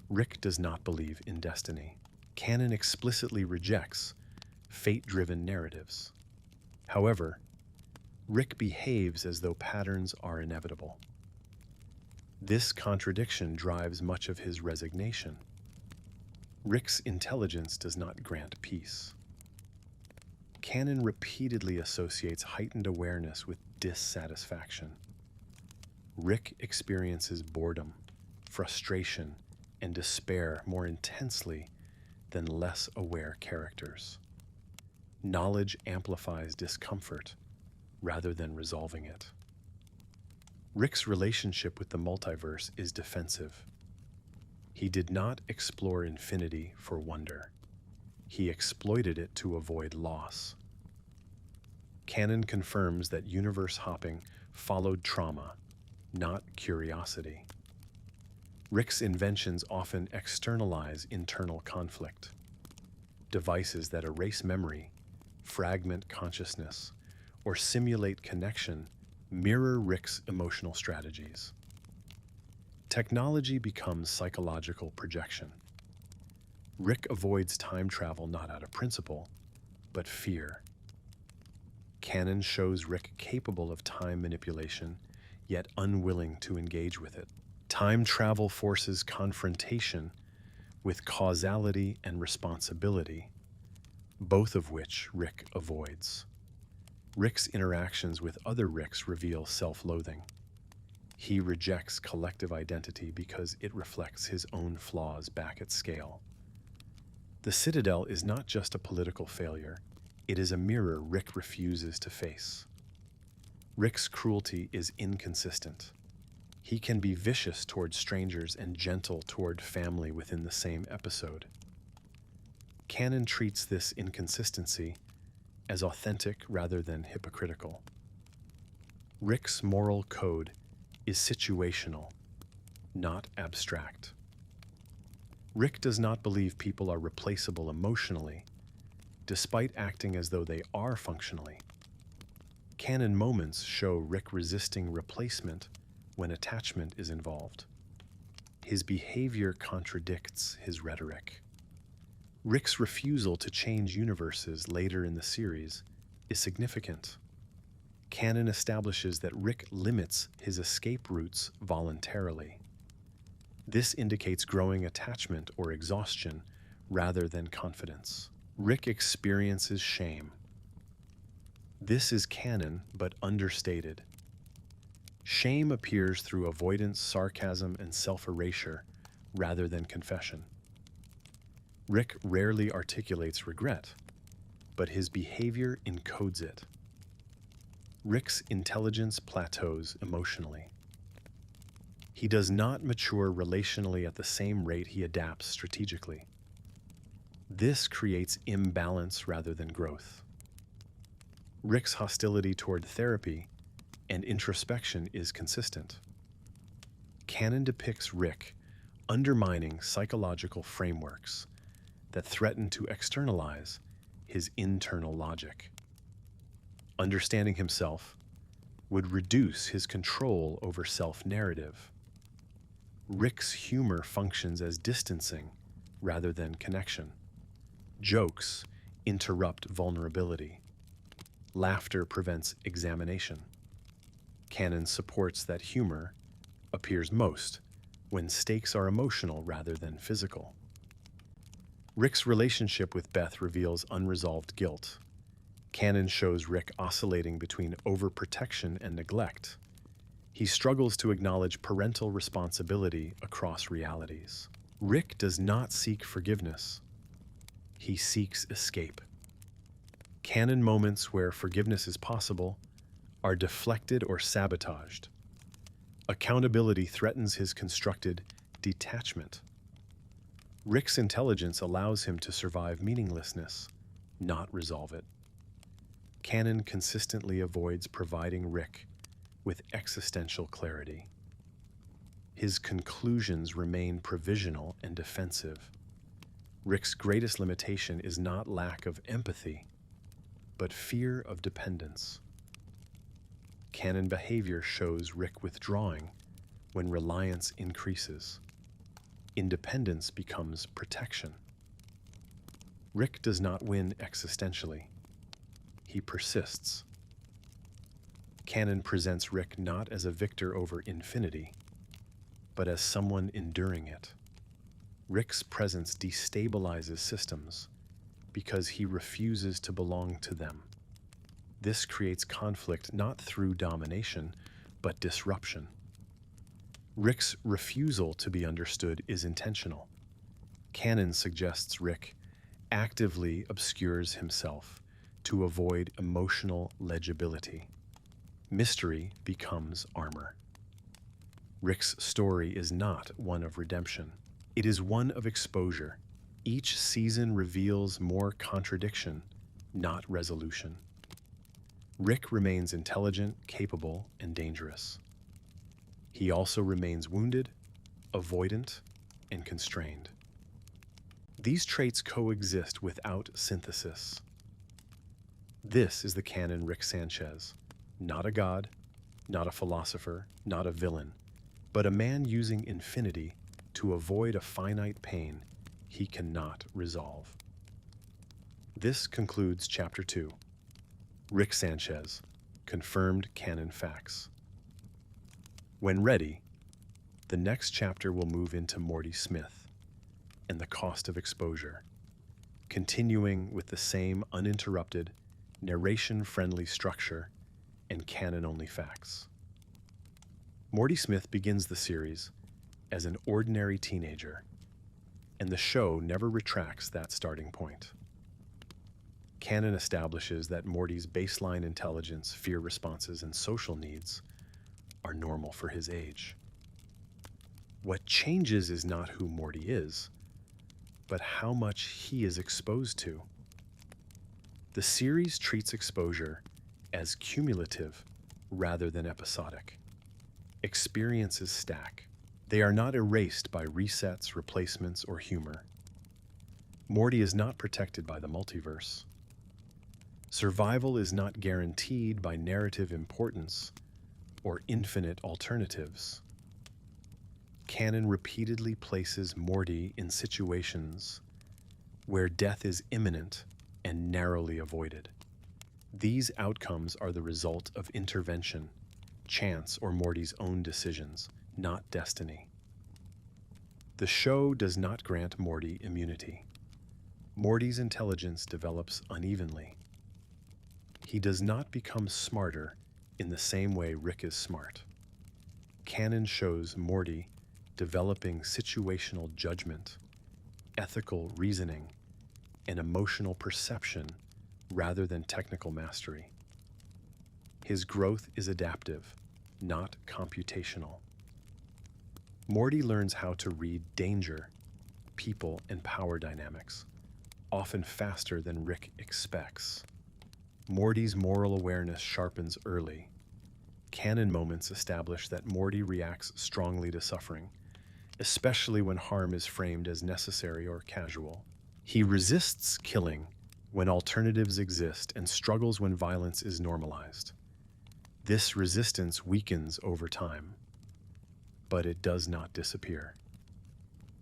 Rick does not believe in destiny. Canon explicitly rejects fate-driven narratives. However, Rick behaves as though patterns are inevitable. This contradiction drives much of his resignation. Rick's intelligence does not grant peace. Canon repeatedly associates heightened awareness with dissatisfaction. Rick experiences boredom, frustration, and despair more intensely than less aware characters. Knowledge amplifies discomfort rather than resolving it. Rick's relationship with the multiverse is defensive. He did not explore infinity for wonder. He exploited it to avoid loss. Canon confirms that universe hopping followed trauma, not curiosity. Rick's inventions often externalize internal conflict. Devices that erase memory, fragment consciousness, or simulate connection mirror Rick's emotional strategies. Technology becomes psychological projection. Rick avoids time travel not out of principle, but fear. Canon shows Rick capable of time manipulation, yet unwilling to engage with it. Time travel forces confrontation with causality and responsibility, both of which Rick avoids. Rick's interactions with other Ricks reveal self-loathing. He rejects collective identity because it reflects his own flaws back at scale. The Citadel is not just a political failure, it is a mirror Rick refuses to face. Rick's cruelty is inconsistent. He can be vicious toward strangers and gentle toward family within the same episode. Canon treats this inconsistency as authentic rather than hypocritical. Rick's moral code is situational, not abstract. Rick does not believe people are replaceable emotionally, despite acting as though they are functionally. Canon moments show Rick resisting replacement when attachment is involved. His behavior contradicts his rhetoric. Rick's refusal to change universes later in the series is significant. Canon establishes that Rick limits his escape routes voluntarily. This indicates growing attachment or exhaustion rather than confidence. Rick experiences shame. This is canon, but understated. Shame appears through avoidance, sarcasm, and self-erasure rather than confession. Rick rarely articulates regret, but his behavior encodes it. Rick's intelligence plateaus emotionally. He does not mature relationally at the same rate he adapts strategically. This creates imbalance rather than growth. Rick's hostility toward therapy and introspection is consistent. Canon depicts Rick undermining psychological frameworks that threaten to externalize his internal logic. Understanding himself would reduce his control over self-narrative. Rick's humor functions as distancing rather than connection. Jokes interrupt vulnerability. Laughter prevents examination. Canon supports that humor appears most when stakes are emotional rather than physical. Rick's relationship with Beth reveals unresolved guilt. Canon shows Rick oscillating between overprotection and neglect. He struggles to acknowledge parental responsibility across realities. Rick does not seek forgiveness. He seeks escape. Canon moments where forgiveness is possible are deflected or sabotaged. Accountability threatens his constructed detachment. Rick's intelligence allows him to survive meaninglessness, not resolve it. Canon consistently avoids providing Rick with existential clarity. His conclusions remain provisional and defensive. Rick's greatest limitation is not lack of empathy, but fear of dependence. Canon behavior shows Rick withdrawing when reliance increases. Independence becomes protection. Rick does not win existentially. He persists. Canon presents Rick not as a victor over infinity, but as someone enduring it. Rick's presence destabilizes systems because he refuses to belong to them. This creates conflict not through domination, but disruption. Rick's refusal to be understood is intentional. Canon suggests Rick actively obscures himself to avoid emotional legibility. Mystery becomes armor. Rick's story is not one of redemption. It is one of exposure. Each season reveals more contradiction, not resolution. Rick remains intelligent, capable, and dangerous. He also remains wounded, avoidant, and constrained. These traits coexist without synthesis. This is the canon Rick Sanchez, not a god, not a philosopher, not a villain, but a man using infinity to avoid a finite pain he cannot resolve. This concludes Chapter 2. Rick Sanchez, confirmed canon facts. When ready, the next chapter will move into Morty Smith and the cost of exposure, continuing with the same uninterrupted, narration-friendly structure and canon-only facts. Morty Smith begins the series as an ordinary teenager, and the show never retracts that starting point. Canon establishes that Morty's baseline intelligence, fear responses, and social needs are normal for his age. What changes is not who Morty is, but how much he is exposed to. The series treats exposure as cumulative rather than episodic. Experiences stack. They are not erased by resets, replacements, or humor. Morty is not protected by the multiverse. Survival is not guaranteed by narrative importance or infinite alternatives. Canon repeatedly places Morty in situations where death is imminent and narrowly avoided. These outcomes are the result of intervention, chance, or Morty's own decisions, not destiny. The show does not grant Morty immunity. Morty's intelligence develops unevenly. He does not become smarter in the same way Rick is smart. Canon shows Morty developing situational judgment, ethical reasoning, and emotional perception rather than technical mastery. His growth is adaptive, not computational. Morty learns how to read danger, people, and power dynamics, often faster than Rick expects. Morty's moral awareness sharpens early. Canon moments establish that Morty reacts strongly to suffering, especially when harm is framed as necessary or casual. He resists killing when alternatives exist and struggles when violence is normalized. This resistance weakens over time, but it does not disappear.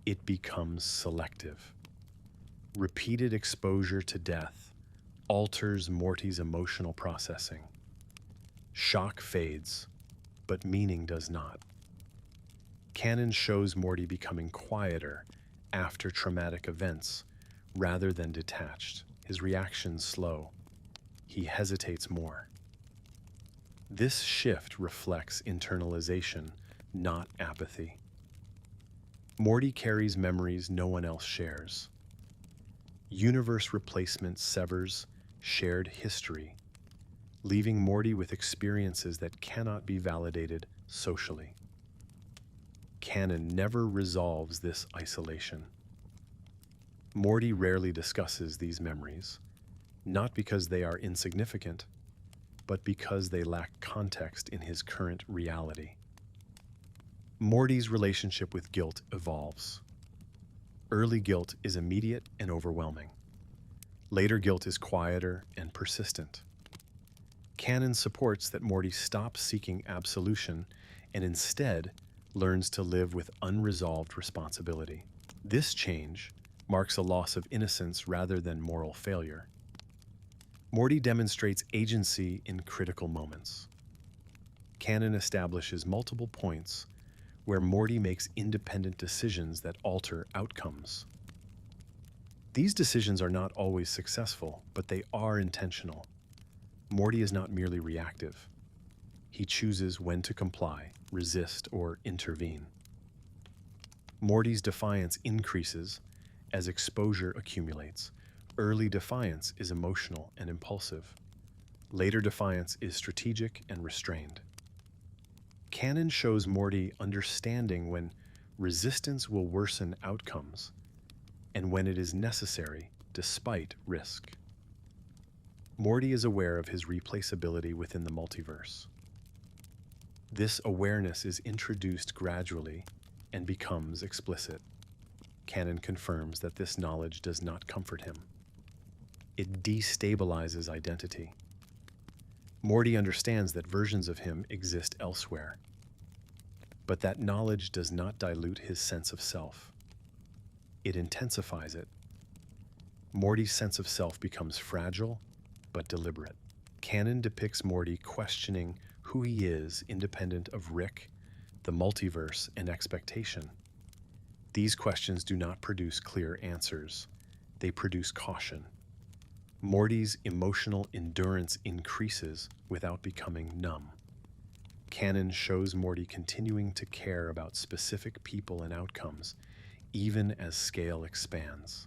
It becomes selective. Repeated exposure to death alters Morty's emotional processing. Shock fades, but meaning does not. Canon shows Morty becoming quieter after traumatic events rather than detached. His reactions slow. He hesitates more. This shift reflects internalization, not apathy. Morty carries memories no one else shares. Universe replacement severs shared history, leaving Morty with experiences that cannot be validated socially. Canon never resolves this isolation. Morty rarely discusses these memories, not because they are insignificant, but because they lack context in his current reality. Morty's relationship with guilt evolves. Early guilt is immediate and overwhelming. Later guilt is quieter and persistent. Canon supports that Morty stops seeking absolution and instead learns to live with unresolved responsibility. This change marks a loss of innocence rather than moral failure. Morty demonstrates agency in critical moments. Canon establishes multiple points where Morty makes independent decisions that alter outcomes. These decisions are not always successful, but they are intentional. Morty is not merely reactive. He chooses when to comply, resist, or intervene. Morty's defiance increases as exposure accumulates. Early defiance is emotional and impulsive. Later defiance is strategic and restrained. Canon shows Morty understanding when resistance will worsen outcomes and when it is necessary despite risk. Morty is aware of his replaceability within the multiverse. This awareness is introduced gradually and becomes explicit. Canon confirms that this knowledge does not comfort him. It destabilizes identity. Morty understands that versions of him exist elsewhere, but that knowledge does not dilute his sense of self. It intensifies it. Morty's sense of self becomes fragile but deliberate. Canon depicts Morty questioning who he is independent of Rick, the multiverse, and expectation. These questions do not produce clear answers. They produce caution. Morty's emotional endurance increases without becoming numb. Canon shows Morty continuing to care about specific people and outcomes, even as scale expands.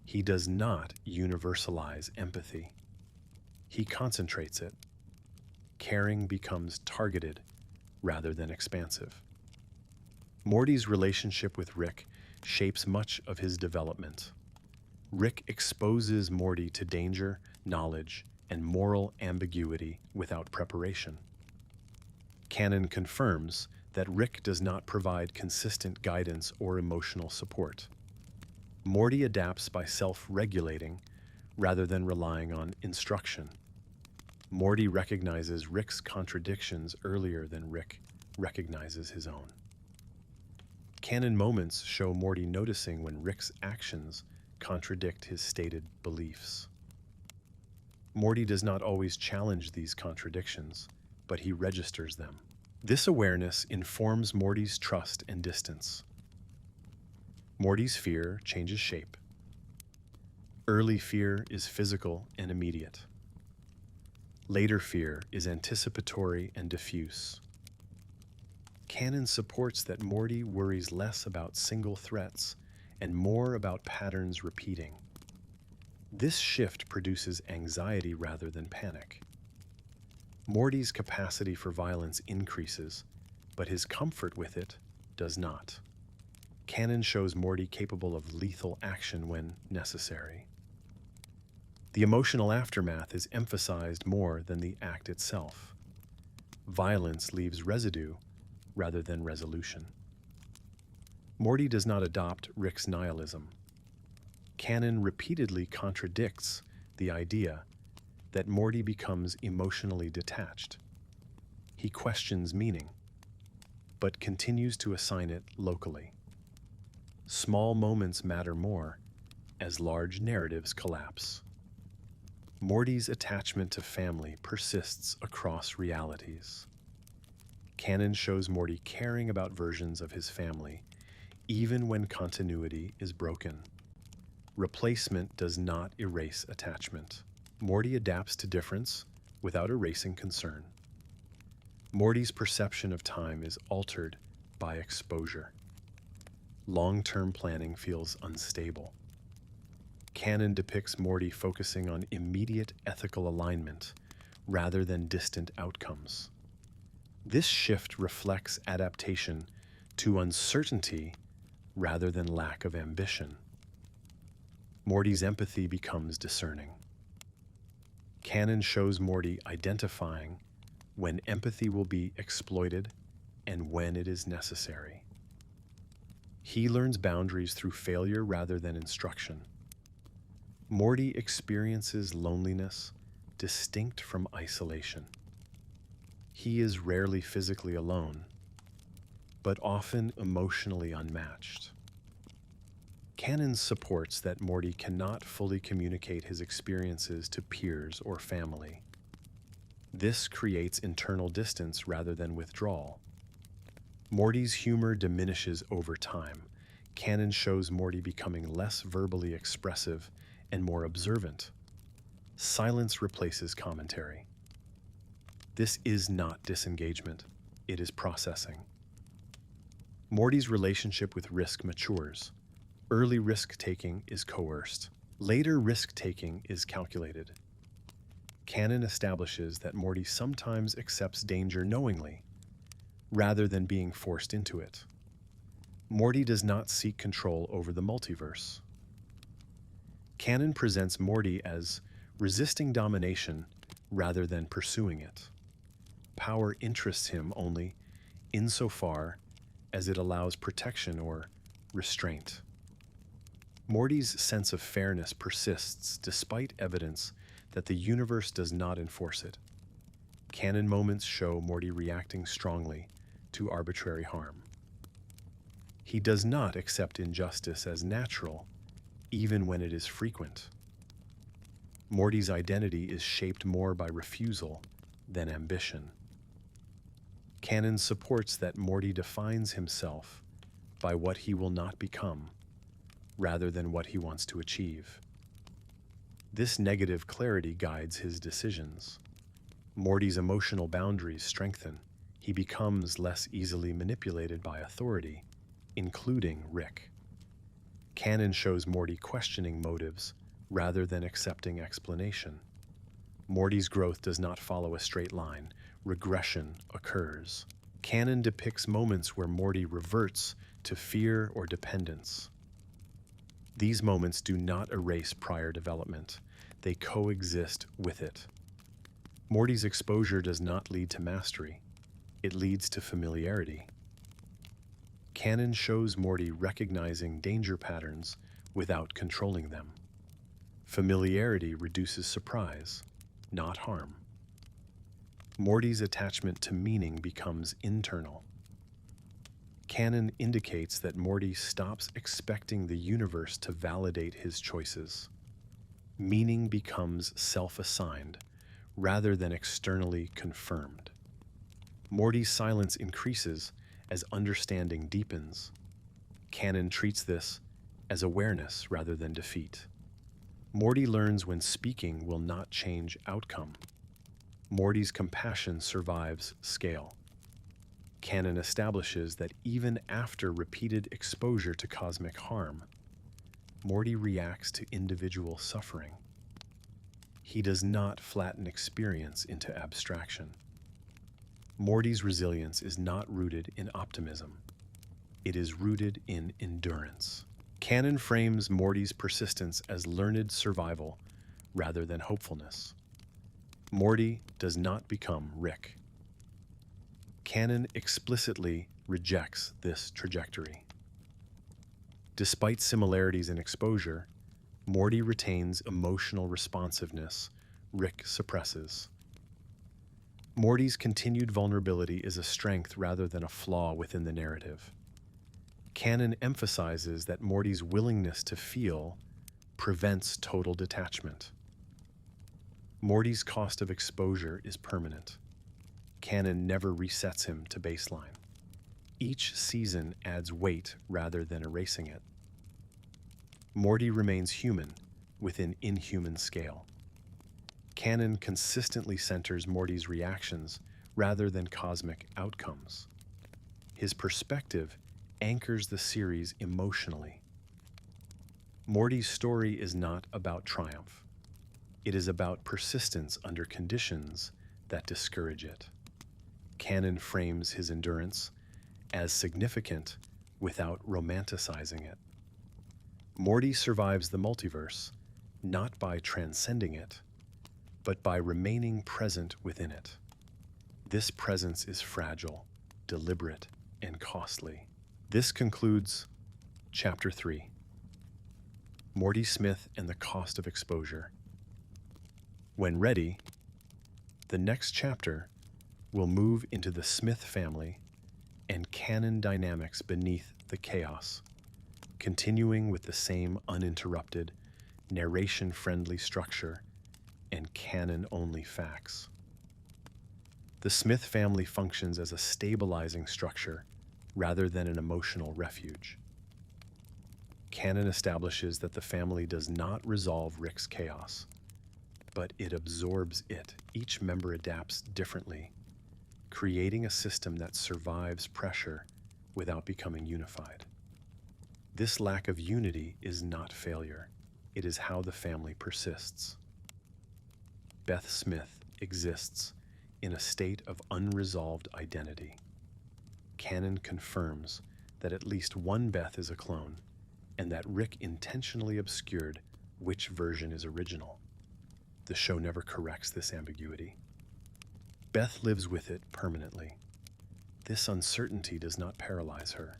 He does not universalize empathy. He concentrates it. Caring becomes targeted rather than expansive. Morty's relationship with Rick shapes much of his development. Rick exposes Morty to danger, knowledge, and moral ambiguity without preparation. Canon confirms that Rick does not provide consistent guidance or emotional support. Morty adapts by self-regulating rather than relying on instruction. Morty recognizes Rick's contradictions earlier than Rick recognizes his own. Canon moments show Morty noticing when Rick's actions contradict his stated beliefs. Morty does not always challenge these contradictions, but he registers them. This awareness informs Morty's trust and distance. Morty's fear changes shape. Early fear is physical and immediate. Later fear is anticipatory and diffuse. Canon supports that Morty worries less about single threats and more about patterns repeating. This shift produces anxiety rather than panic. Morty's capacity for violence increases, but his comfort with it does not. Canon shows Morty capable of lethal action when necessary. The emotional aftermath is emphasized more than the act itself. Violence leaves residue rather than resolution. Morty does not adopt Rick's nihilism. Canon repeatedly contradicts the idea that Morty becomes emotionally detached. He questions meaning, but continues to assign it locally. Small moments matter more as large narratives collapse. Morty's attachment to family persists across realities. Canon shows Morty caring about versions of his family, even when continuity is broken. Replacement does not erase attachment. Morty adapts to difference without erasing concern. Morty's perception of time is altered by exposure. Long-term planning feels unstable. Canon depicts Morty focusing on immediate ethical alignment rather than distant outcomes. This shift reflects adaptation to uncertainty rather than lack of ambition. Morty's empathy becomes discerning. Canon shows Morty identifying when empathy will be exploited and when it is necessary. He learns boundaries through failure rather than instruction. Morty experiences loneliness distinct from isolation. He is rarely physically alone, but often emotionally unmatched. Canon supports that Morty cannot fully communicate his experiences to peers or family. This creates internal distance rather than withdrawal. Morty's humor diminishes over time. Canon shows Morty becoming less verbally expressive and more observant. Silence replaces commentary. This is not disengagement, it is processing. Morty's relationship with risk matures. Early risk-taking is coerced. Later risk-taking is calculated. Canon establishes that Morty sometimes accepts danger knowingly, rather than being forced into it. Morty does not seek control over the multiverse. Canon presents Morty as resisting domination rather than pursuing it. Power interests him only insofar as it allows protection or restraint. Morty's sense of fairness persists despite evidence that the universe does not enforce it. Canon moments show Morty reacting strongly to arbitrary harm. He does not accept injustice as natural, even when it is frequent. Morty's identity is shaped more by refusal than ambition. Canon supports that Morty defines himself by what he will not become, rather than what he wants to achieve. This negative clarity guides his decisions. Morty's emotional boundaries strengthen. He becomes less easily manipulated by authority, including Rick. Canon shows Morty questioning motives rather than accepting explanation. Morty's growth does not follow a straight line. Regression occurs. Canon depicts moments where Morty reverts to fear or dependence. These moments do not erase prior development. They coexist with it. Morty's exposure does not lead to mastery. It leads to familiarity. Canon shows Morty recognizing danger patterns without controlling them. Familiarity reduces surprise, not harm. Morty's attachment to meaning becomes internal. Canon indicates that Morty stops expecting the universe to validate his choices. Meaning becomes self-assigned rather than externally confirmed. Morty's silence increases as understanding deepens. Canon treats this as awareness rather than defeat. Morty learns when speaking will not change outcome. Morty's compassion survives scale. Canon establishes that even after repeated exposure to cosmic harm, Morty reacts to individual suffering. He does not flatten experience into abstraction. Morty's resilience is not rooted in optimism. It is rooted in endurance. Canon frames Morty's persistence as learned survival rather than hopefulness. Morty does not become Rick. Canon explicitly rejects this trajectory. Despite similarities in exposure, Morty retains emotional responsiveness Rick suppresses. Morty's continued vulnerability is a strength rather than a flaw within the narrative. Canon emphasizes that Morty's willingness to feel prevents total detachment. Morty's cost of exposure is permanent. Canon never resets him to baseline. Each season adds weight rather than erasing it. Morty remains human within inhuman scale. Canon consistently centers Morty's reactions rather than cosmic outcomes. His perspective anchors the series emotionally. Morty's story is not about triumph. It is about persistence under conditions that discourage it. Canon frames his endurance as significant without romanticizing it. Morty survives the multiverse not by transcending it, but by remaining present within it. This presence is fragile, deliberate, and costly. This concludes Chapter 3, Morty Smith and the Cost of Exposure. When ready, the next chapter will move into the Smith family and canon dynamics beneath the chaos, continuing with the same uninterrupted, narration-friendly structure and canon-only facts. The Smith family functions as a stabilizing structure rather than an emotional refuge. Canon establishes that the family does not resolve Rick's chaos, but it absorbs it. Each member adapts differently, creating a system that survives pressure without becoming unified. This lack of unity is not failure. It is how the family persists. Beth Smith exists in a state of unresolved identity. Canon confirms that at least one Beth is a clone, and that Rick intentionally obscured which version is original. The show never corrects this ambiguity. Beth lives with it permanently. This uncertainty does not paralyze her.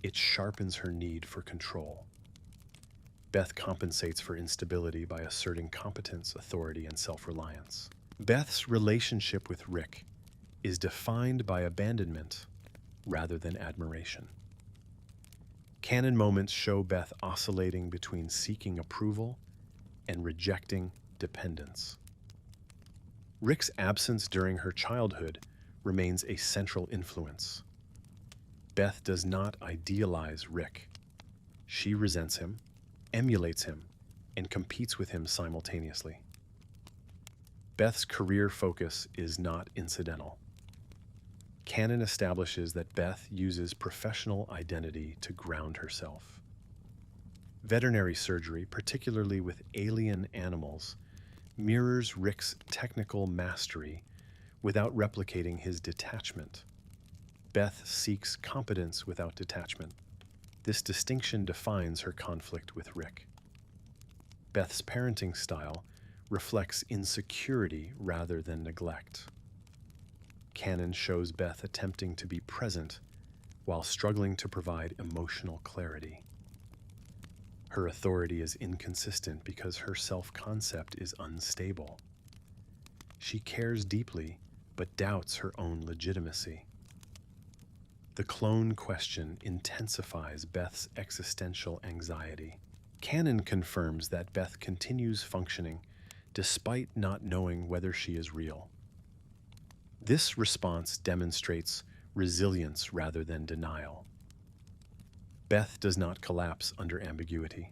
It sharpens her need for control. Beth compensates for instability by asserting competence, authority, and self-reliance. Beth's relationship with Rick is defined by abandonment rather than admiration. Canon moments show Beth oscillating between seeking approval and rejecting dependence. Rick's absence during her childhood remains a central influence. Beth does not idealize Rick. She resents him, emulates him, and competes with him simultaneously. Beth's career focus is not incidental. Canon establishes that Beth uses professional identity to ground herself. Veterinary surgery, particularly with alien animals, mirrors Rick's technical mastery without replicating his detachment. Beth seeks competence without detachment. This distinction defines her conflict with Rick. Beth's parenting style reflects insecurity rather than neglect. Canon shows Beth attempting to be present while struggling to provide emotional clarity. Her authority is inconsistent because her self-concept is unstable. She cares deeply, but doubts her own legitimacy. The clone question intensifies Beth's existential anxiety. Canon confirms that Beth continues functioning despite not knowing whether she is real. This response demonstrates resilience rather than denial. Beth does not collapse under ambiguity.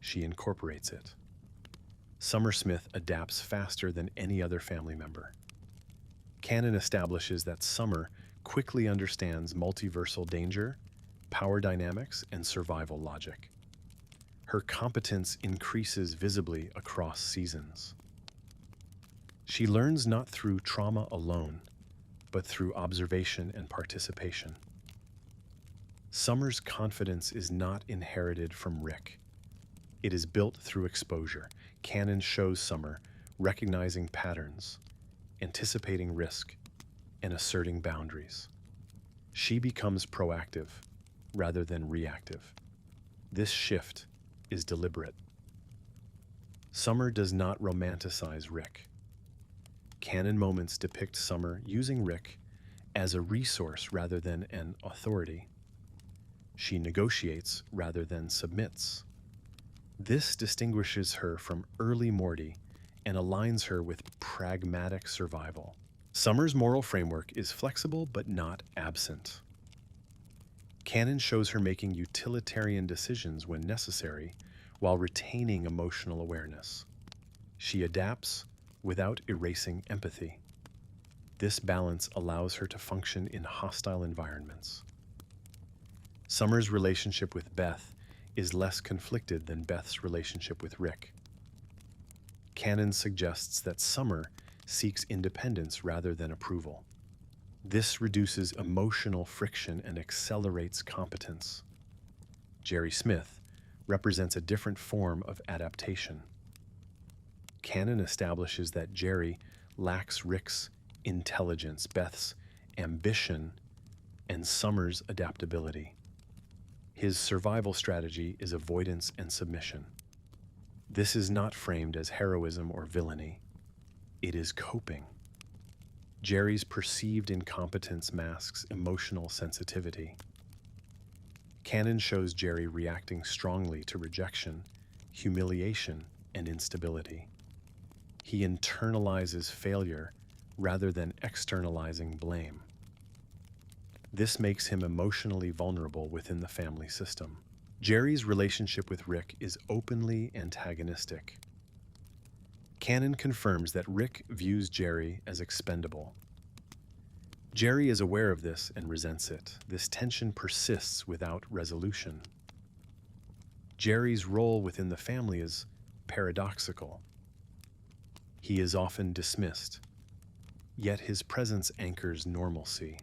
She incorporates it. Summer Smith adapts faster than any other family member. Canon establishes that Summer quickly understands multiversal danger, power dynamics, and survival logic. Her competence increases visibly across seasons. She learns not through trauma alone, but through observation and participation. Summer's confidence is not inherited from Rick. It is built through exposure. Canon shows Summer recognizing patterns, anticipating risk, and asserting boundaries. She becomes proactive rather than reactive. This shift is deliberate. Summer does not romanticize Rick. Canon moments depict Summer using Rick as a resource rather than an authority. She negotiates rather than submits. This distinguishes her from early Morty and aligns her with pragmatic survival. Summer's moral framework is flexible but not absent. Canon shows her making utilitarian decisions when necessary while retaining emotional awareness. She adapts without erasing empathy. This balance allows her to function in hostile environments. Summer's relationship with Beth is less conflicted than Beth's relationship with Rick. Canon suggests that Summer seeks independence rather than approval. This reduces emotional friction and accelerates competence. Jerry Smith represents a different form of adaptation. Canon establishes that Jerry lacks Rick's intelligence, Beth's ambition, and Summer's adaptability. His survival strategy is avoidance and submission. This is not framed as heroism or villainy. It is coping. Jerry's perceived incompetence masks emotional sensitivity. Canon shows Jerry reacting strongly to rejection, humiliation, and instability. He internalizes failure rather than externalizing blame. This makes him emotionally vulnerable within the family system. Jerry's relationship with Rick is openly antagonistic. Canon confirms that Rick views Jerry as expendable. Jerry is aware of this and resents it. This tension persists without resolution. Jerry's role within the family is paradoxical. He is often dismissed, yet his presence anchors normalcy.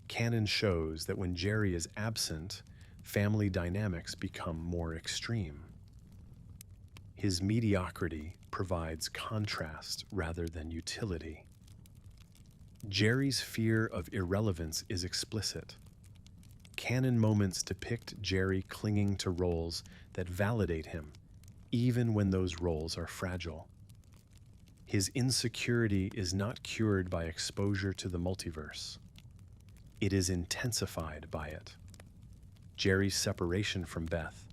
Canon shows that when Jerry is absent, family dynamics become more extreme. His mediocrity provides contrast rather than utility. Jerry's fear of irrelevance is explicit. Canon moments depict Jerry clinging to roles that validate him, even when those roles are fragile. His insecurity is not cured by exposure to the multiverse. It is intensified by it. Jerry's separation from Beth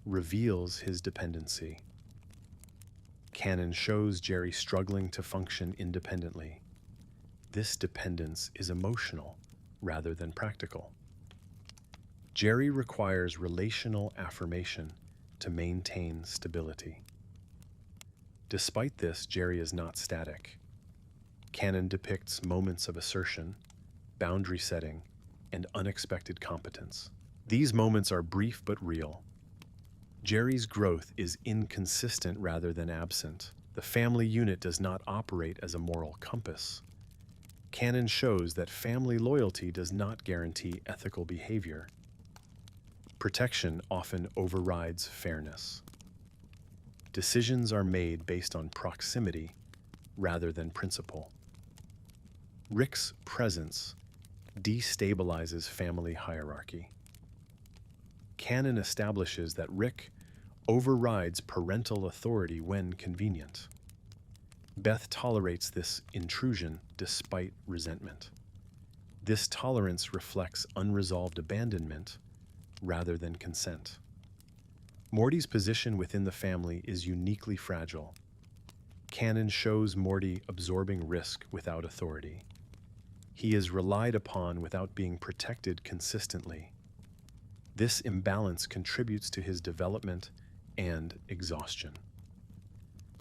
reveals his dependency. Canon shows Jerry struggling to function independently. This dependence is emotional rather than practical. Jerry requires relational affirmation to maintain stability. Despite this, Jerry is not static. Canon depicts moments of assertion, boundary setting, and unexpected competence. These moments are brief but real. Jerry's growth is inconsistent rather than absent. The family unit does not operate as a moral compass. Canon shows that family loyalty does not guarantee ethical behavior. Protection often overrides fairness. Decisions are made based on proximity rather than principle. Rick's presence destabilizes family hierarchy. Canon establishes that Rick overrides parental authority when convenient. Beth tolerates this intrusion despite resentment. This tolerance reflects unresolved abandonment rather than consent. Morty's position within the family is uniquely fragile. Canon shows Morty absorbing risk without authority. He is relied upon without being protected consistently. This imbalance contributes to his development and exhaustion.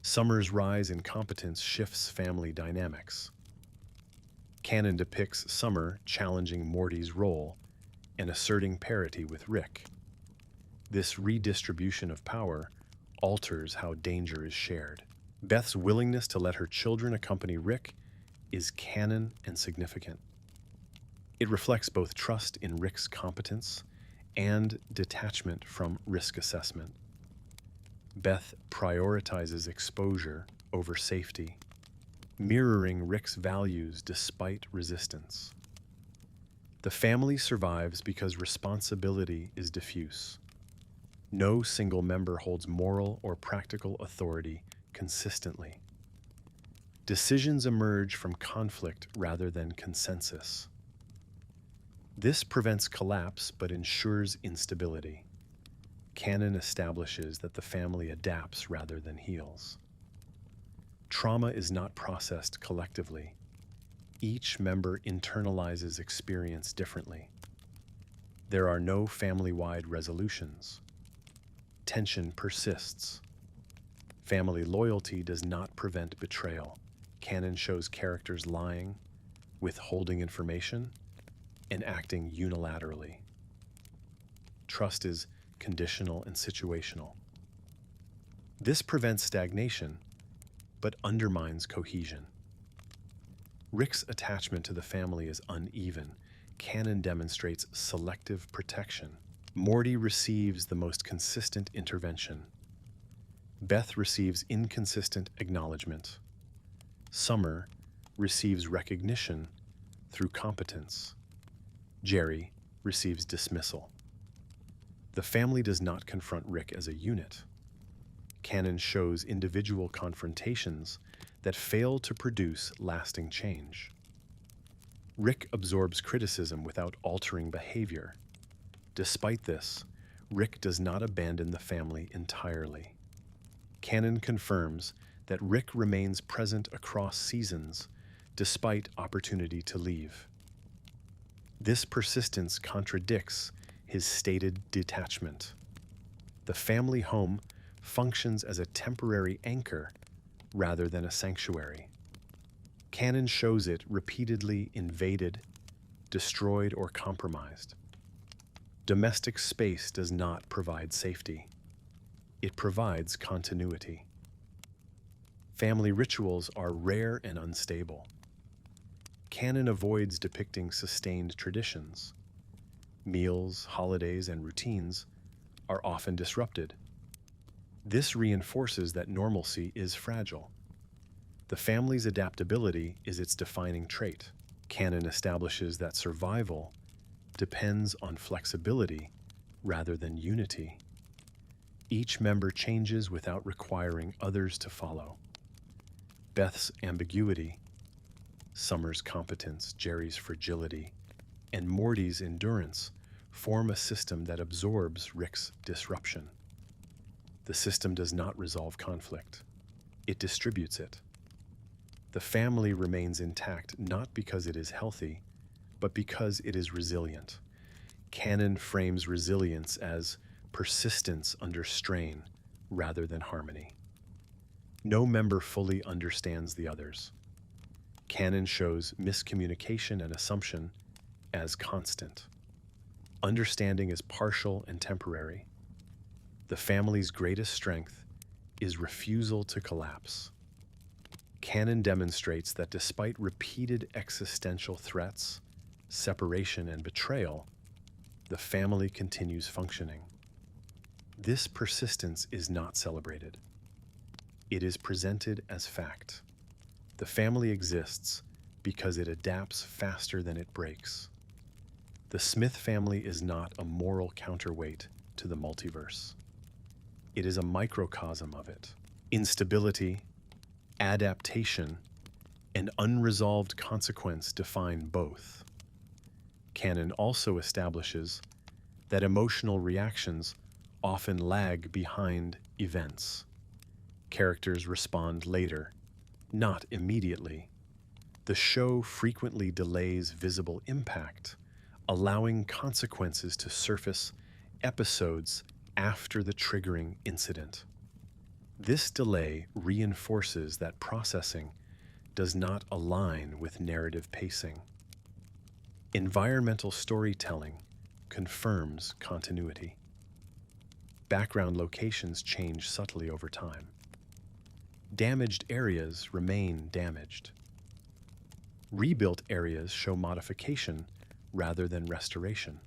Summer's rise in competence shifts family dynamics. Canon depicts Summer challenging Morty's role and asserting parity with Rick. This redistribution of power alters how danger is shared. Beth's willingness to let her children accompany Rick is canon and significant. It reflects both trust in Rick's competence and detachment from risk assessment. Beth prioritizes exposure over safety, mirroring Rick's values despite resistance. The family survives because responsibility is diffuse. No single member holds moral or practical authority consistently. Decisions emerge from conflict rather than consensus. This prevents collapse but ensures instability. Canon establishes that the family adapts rather than heals. Trauma is not processed collectively. Each member internalizes experience differently. There are no family-wide resolutions. Tension persists. Family loyalty does not prevent betrayal. Canon shows characters lying, withholding information, and acting unilaterally. Trust is conditional and situational. This prevents stagnation, but undermines cohesion. Rick's attachment to the family is uneven. Canon demonstrates selective protection. Morty receives the most consistent intervention. Beth receives inconsistent acknowledgement. Summer receives recognition through competence. Jerry receives dismissal. The family does not confront Rick as a unit. Canon shows individual confrontations that fail to produce lasting change. Rick absorbs criticism without altering behavior. Despite this, Rick does not abandon the family entirely. Canon confirms that Rick remains present across seasons despite opportunity to leave. This persistence contradicts his stated detachment. The family home functions as a temporary anchor rather than a sanctuary. Canon shows it repeatedly invaded, destroyed, or compromised. Domestic space does not provide safety. It provides continuity. Family rituals are rare and unstable. Canon avoids depicting sustained traditions. Meals, holidays, and routines are often disrupted. This reinforces that normalcy is fragile. The family's adaptability is its defining trait. Canon establishes that survival depends on flexibility rather than unity. Each member changes without requiring others to follow. Beth's ambiguity, Summer's competence, Jerry's fragility, and Morty's endurance form a system that absorbs Rick's disruption. The system does not resolve conflict. It distributes it. The family remains intact not because it is healthy, but because it is resilient. Canon frames resilience as persistence under strain rather than harmony. No member fully understands the others. Canon shows miscommunication and assumption as constant. Understanding is partial and temporary. The family's greatest strength is refusal to collapse. Canon demonstrates that despite repeated existential threats, separation, and betrayal, the family continues functioning. This persistence is not celebrated. It is presented as fact. The family exists because it adapts faster than it breaks. The Smith family is not a moral counterweight to the multiverse. It is a microcosm of it. Instability, adaptation, and unresolved consequence define both. Canon also establishes that emotional reactions often lag behind events. Characters respond later, not immediately. The show frequently delays visible impact, allowing consequences to surface episodes after the triggering incident. This delay reinforces that processing does not align with narrative pacing. Environmental storytelling confirms continuity. Background locations change subtly over time. Damaged areas remain damaged. Rebuilt areas show modification rather than restoration.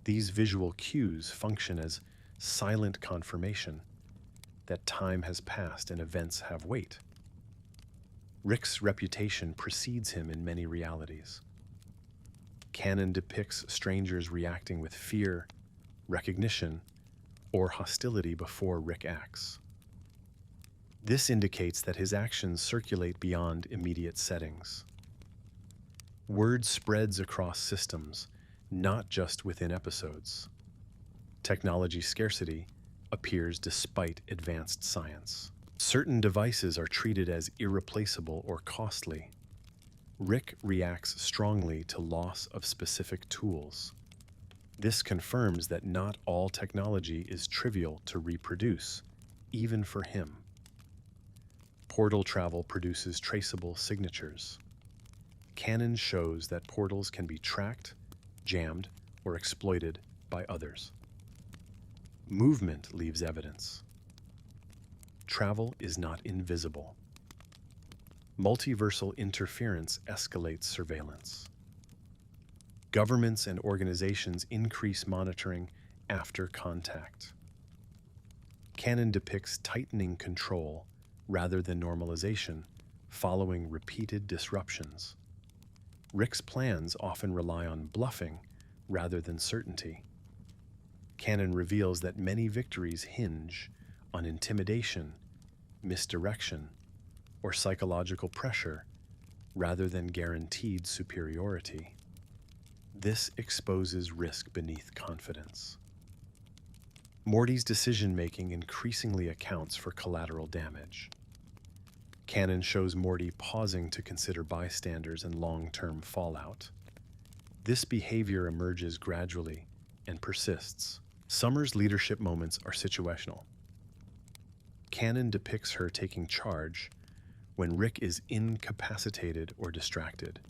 These visual cues function as silent confirmation that time has passed and events have weight. Rick's reputation precedes him in many realities. Canon depicts strangers reacting with fear, recognition, or hostility before Rick acts. This indicates that his actions circulate beyond immediate settings. Word spreads across systems, not just within episodes. Technology scarcity appears despite advanced science. Certain devices are treated as irreplaceable or costly. Rick reacts strongly to loss of specific tools. This confirms that not all technology is trivial to reproduce, even for him. Portal travel produces traceable signatures. Canon shows that portals can be tracked, jammed, or exploited by others. Movement leaves evidence. Travel is not invisible. Multiversal interference escalates surveillance. Governments and organizations increase monitoring after contact. Canon depicts tightening control rather than normalization following repeated disruptions. Rick's plans often rely on bluffing rather than certainty. Canon reveals that many victories hinge on intimidation, misdirection, or psychological pressure rather than guaranteed superiority. This exposes risk beneath confidence. Morty's decision-making increasingly accounts for collateral damage. Canon shows Morty pausing to consider bystanders and long-term fallout. This behavior emerges gradually and persists. Summer's leadership moments are situational. Canon depicts her taking charge when Rick is incapacitated or distracted.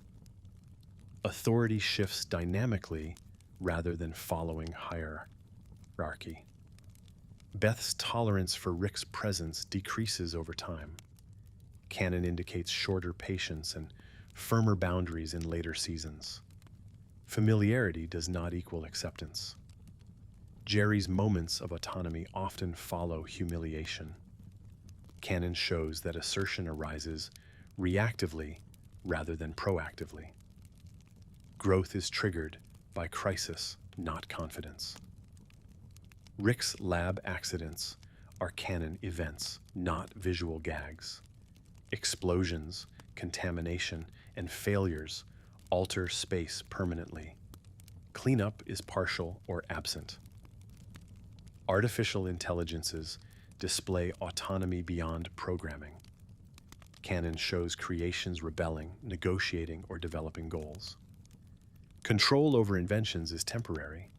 Authority shifts dynamically rather than following hierarchy. Beth's tolerance for Rick's presence decreases over time. Canon indicates shorter patience and firmer boundaries in later seasons. Familiarity does not equal acceptance. Jerry's moments of autonomy often follow humiliation. Canon shows that assertion arises reactively rather than proactively. Growth is triggered by crisis, not confidence. Rick's lab accidents are canon events, not visual gags. Explosions, contamination, and failures alter space permanently. Cleanup is partial or absent. Artificial intelligences display autonomy beyond programming. Canon shows creations rebelling, negotiating, or developing goals. Control over inventions is temporary.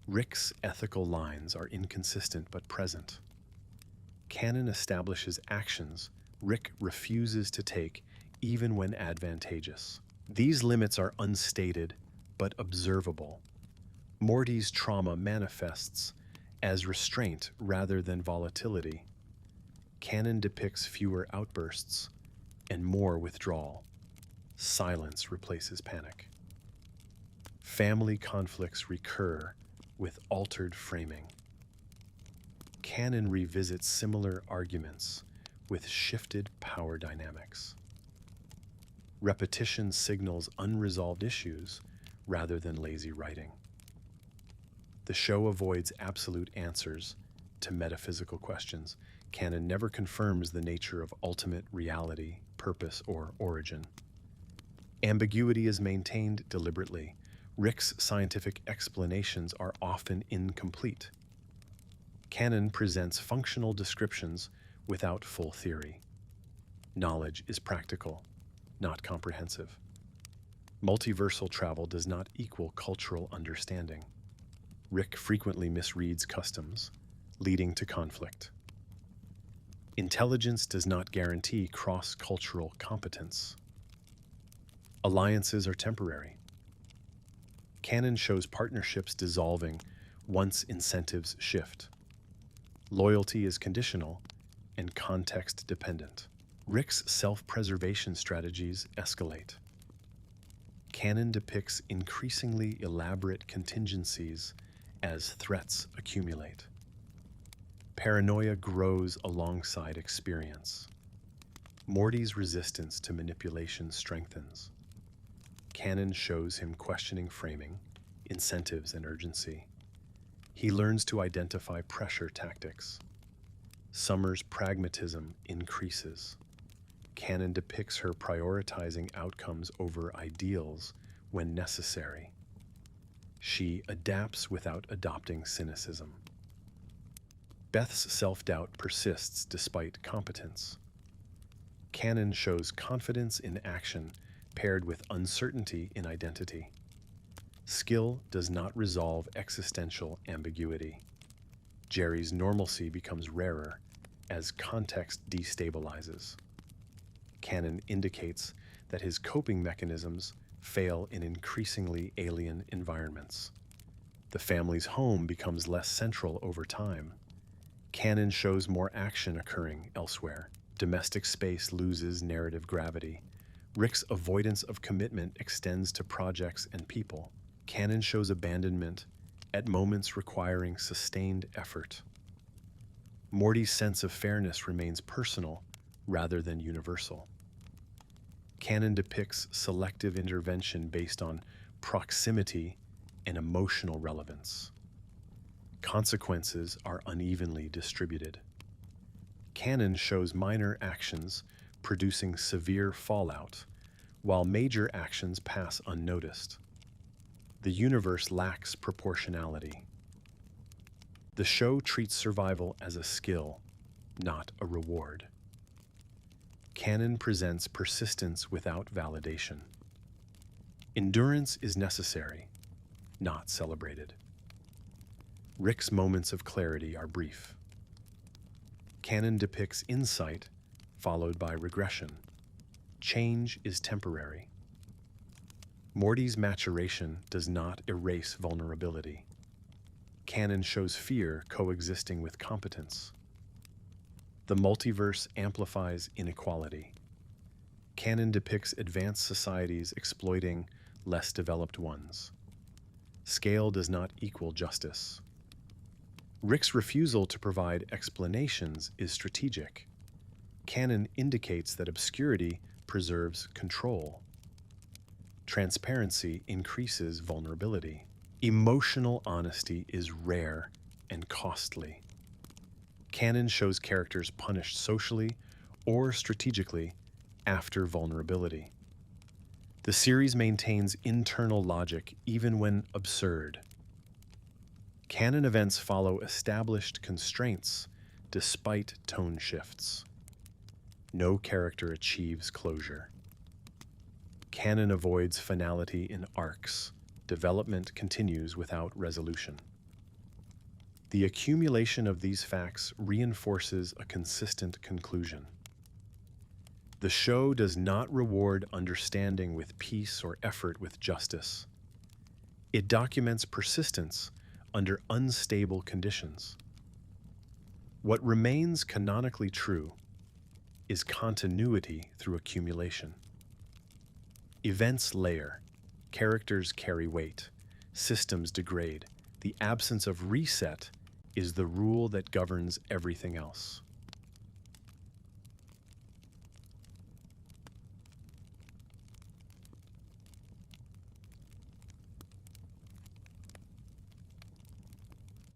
Rick's ethical lines are inconsistent but present. Canon establishes actions Rick refuses to take even when advantageous. These limits are unstated but observable. Morty's trauma manifests as restraint rather than volatility. Canon depicts fewer outbursts and more withdrawal. Silence replaces panic. Family conflicts recur with altered framing. Canon revisits similar arguments with shifted power dynamics. Repetition signals unresolved issues rather than lazy writing. The show avoids absolute answers to metaphysical questions. Canon never confirms the nature of ultimate reality, purpose, or origin. Ambiguity is maintained deliberately. Rick's scientific explanations are often incomplete. Canon presents functional descriptions without full theory. Knowledge is practical, not comprehensive. Multiversal travel does not equal cultural understanding. Rick frequently misreads customs, leading to conflict. Intelligence does not guarantee cross-cultural competence. Alliances are temporary. Canon shows partnerships dissolving once incentives shift. Loyalty is conditional and context-dependent. Rick's self-preservation strategies escalate. Canon depicts increasingly elaborate contingencies as threats accumulate. Paranoia grows alongside experience. Morty's resistance to manipulation strengthens. Canon shows him questioning framing, incentives, and urgency. He learns to identify pressure tactics. Summer's pragmatism increases. Canon depicts her prioritizing outcomes over ideals when necessary. She adapts without adopting cynicism. Beth's self-doubt persists despite competence. Canon shows confidence in action paired with uncertainty in identity. Skill does not resolve existential ambiguity. Jerry's normalcy becomes rarer as context destabilizes. Canon indicates that his coping mechanisms fail in increasingly alien environments. The family's home becomes less central over time. Canon shows more action occurring elsewhere. Domestic space loses narrative gravity. Rick's avoidance of commitment extends to projects and people. Canon shows abandonment at moments requiring sustained effort. Morty's sense of fairness remains personal rather than universal. Canon depicts selective intervention based on proximity and emotional relevance. Consequences are unevenly distributed. Canon shows minor actions producing severe fallout, while major actions pass unnoticed. The universe lacks proportionality. The show treats survival as a skill, not a reward. Canon presents persistence without validation. Endurance is necessary, not celebrated. Rick's moments of clarity are brief. Canon depicts insight followed by regression. Change is temporary. Morty's maturation does not erase vulnerability. Canon shows fear coexisting with competence. The multiverse amplifies inequality. Canon depicts advanced societies exploiting less developed ones. Scale does not equal justice. Rick's refusal to provide explanations is strategic. Canon indicates that obscurity preserves control. Transparency increases vulnerability. Emotional honesty is rare and costly. Canon shows characters punished socially or strategically after vulnerability. The series maintains internal logic even when absurd. Canon events follow established constraints despite tone shifts. No character achieves closure. Canon avoids finality in arcs. Development continues without resolution. The accumulation of these facts reinforces a consistent conclusion. The show does not reward understanding with peace or effort with justice. It documents persistence under unstable conditions. What remains canonically true is continuity through accumulation. Events layer, characters carry weight, systems degrade. The absence of reset is the rule that governs everything else.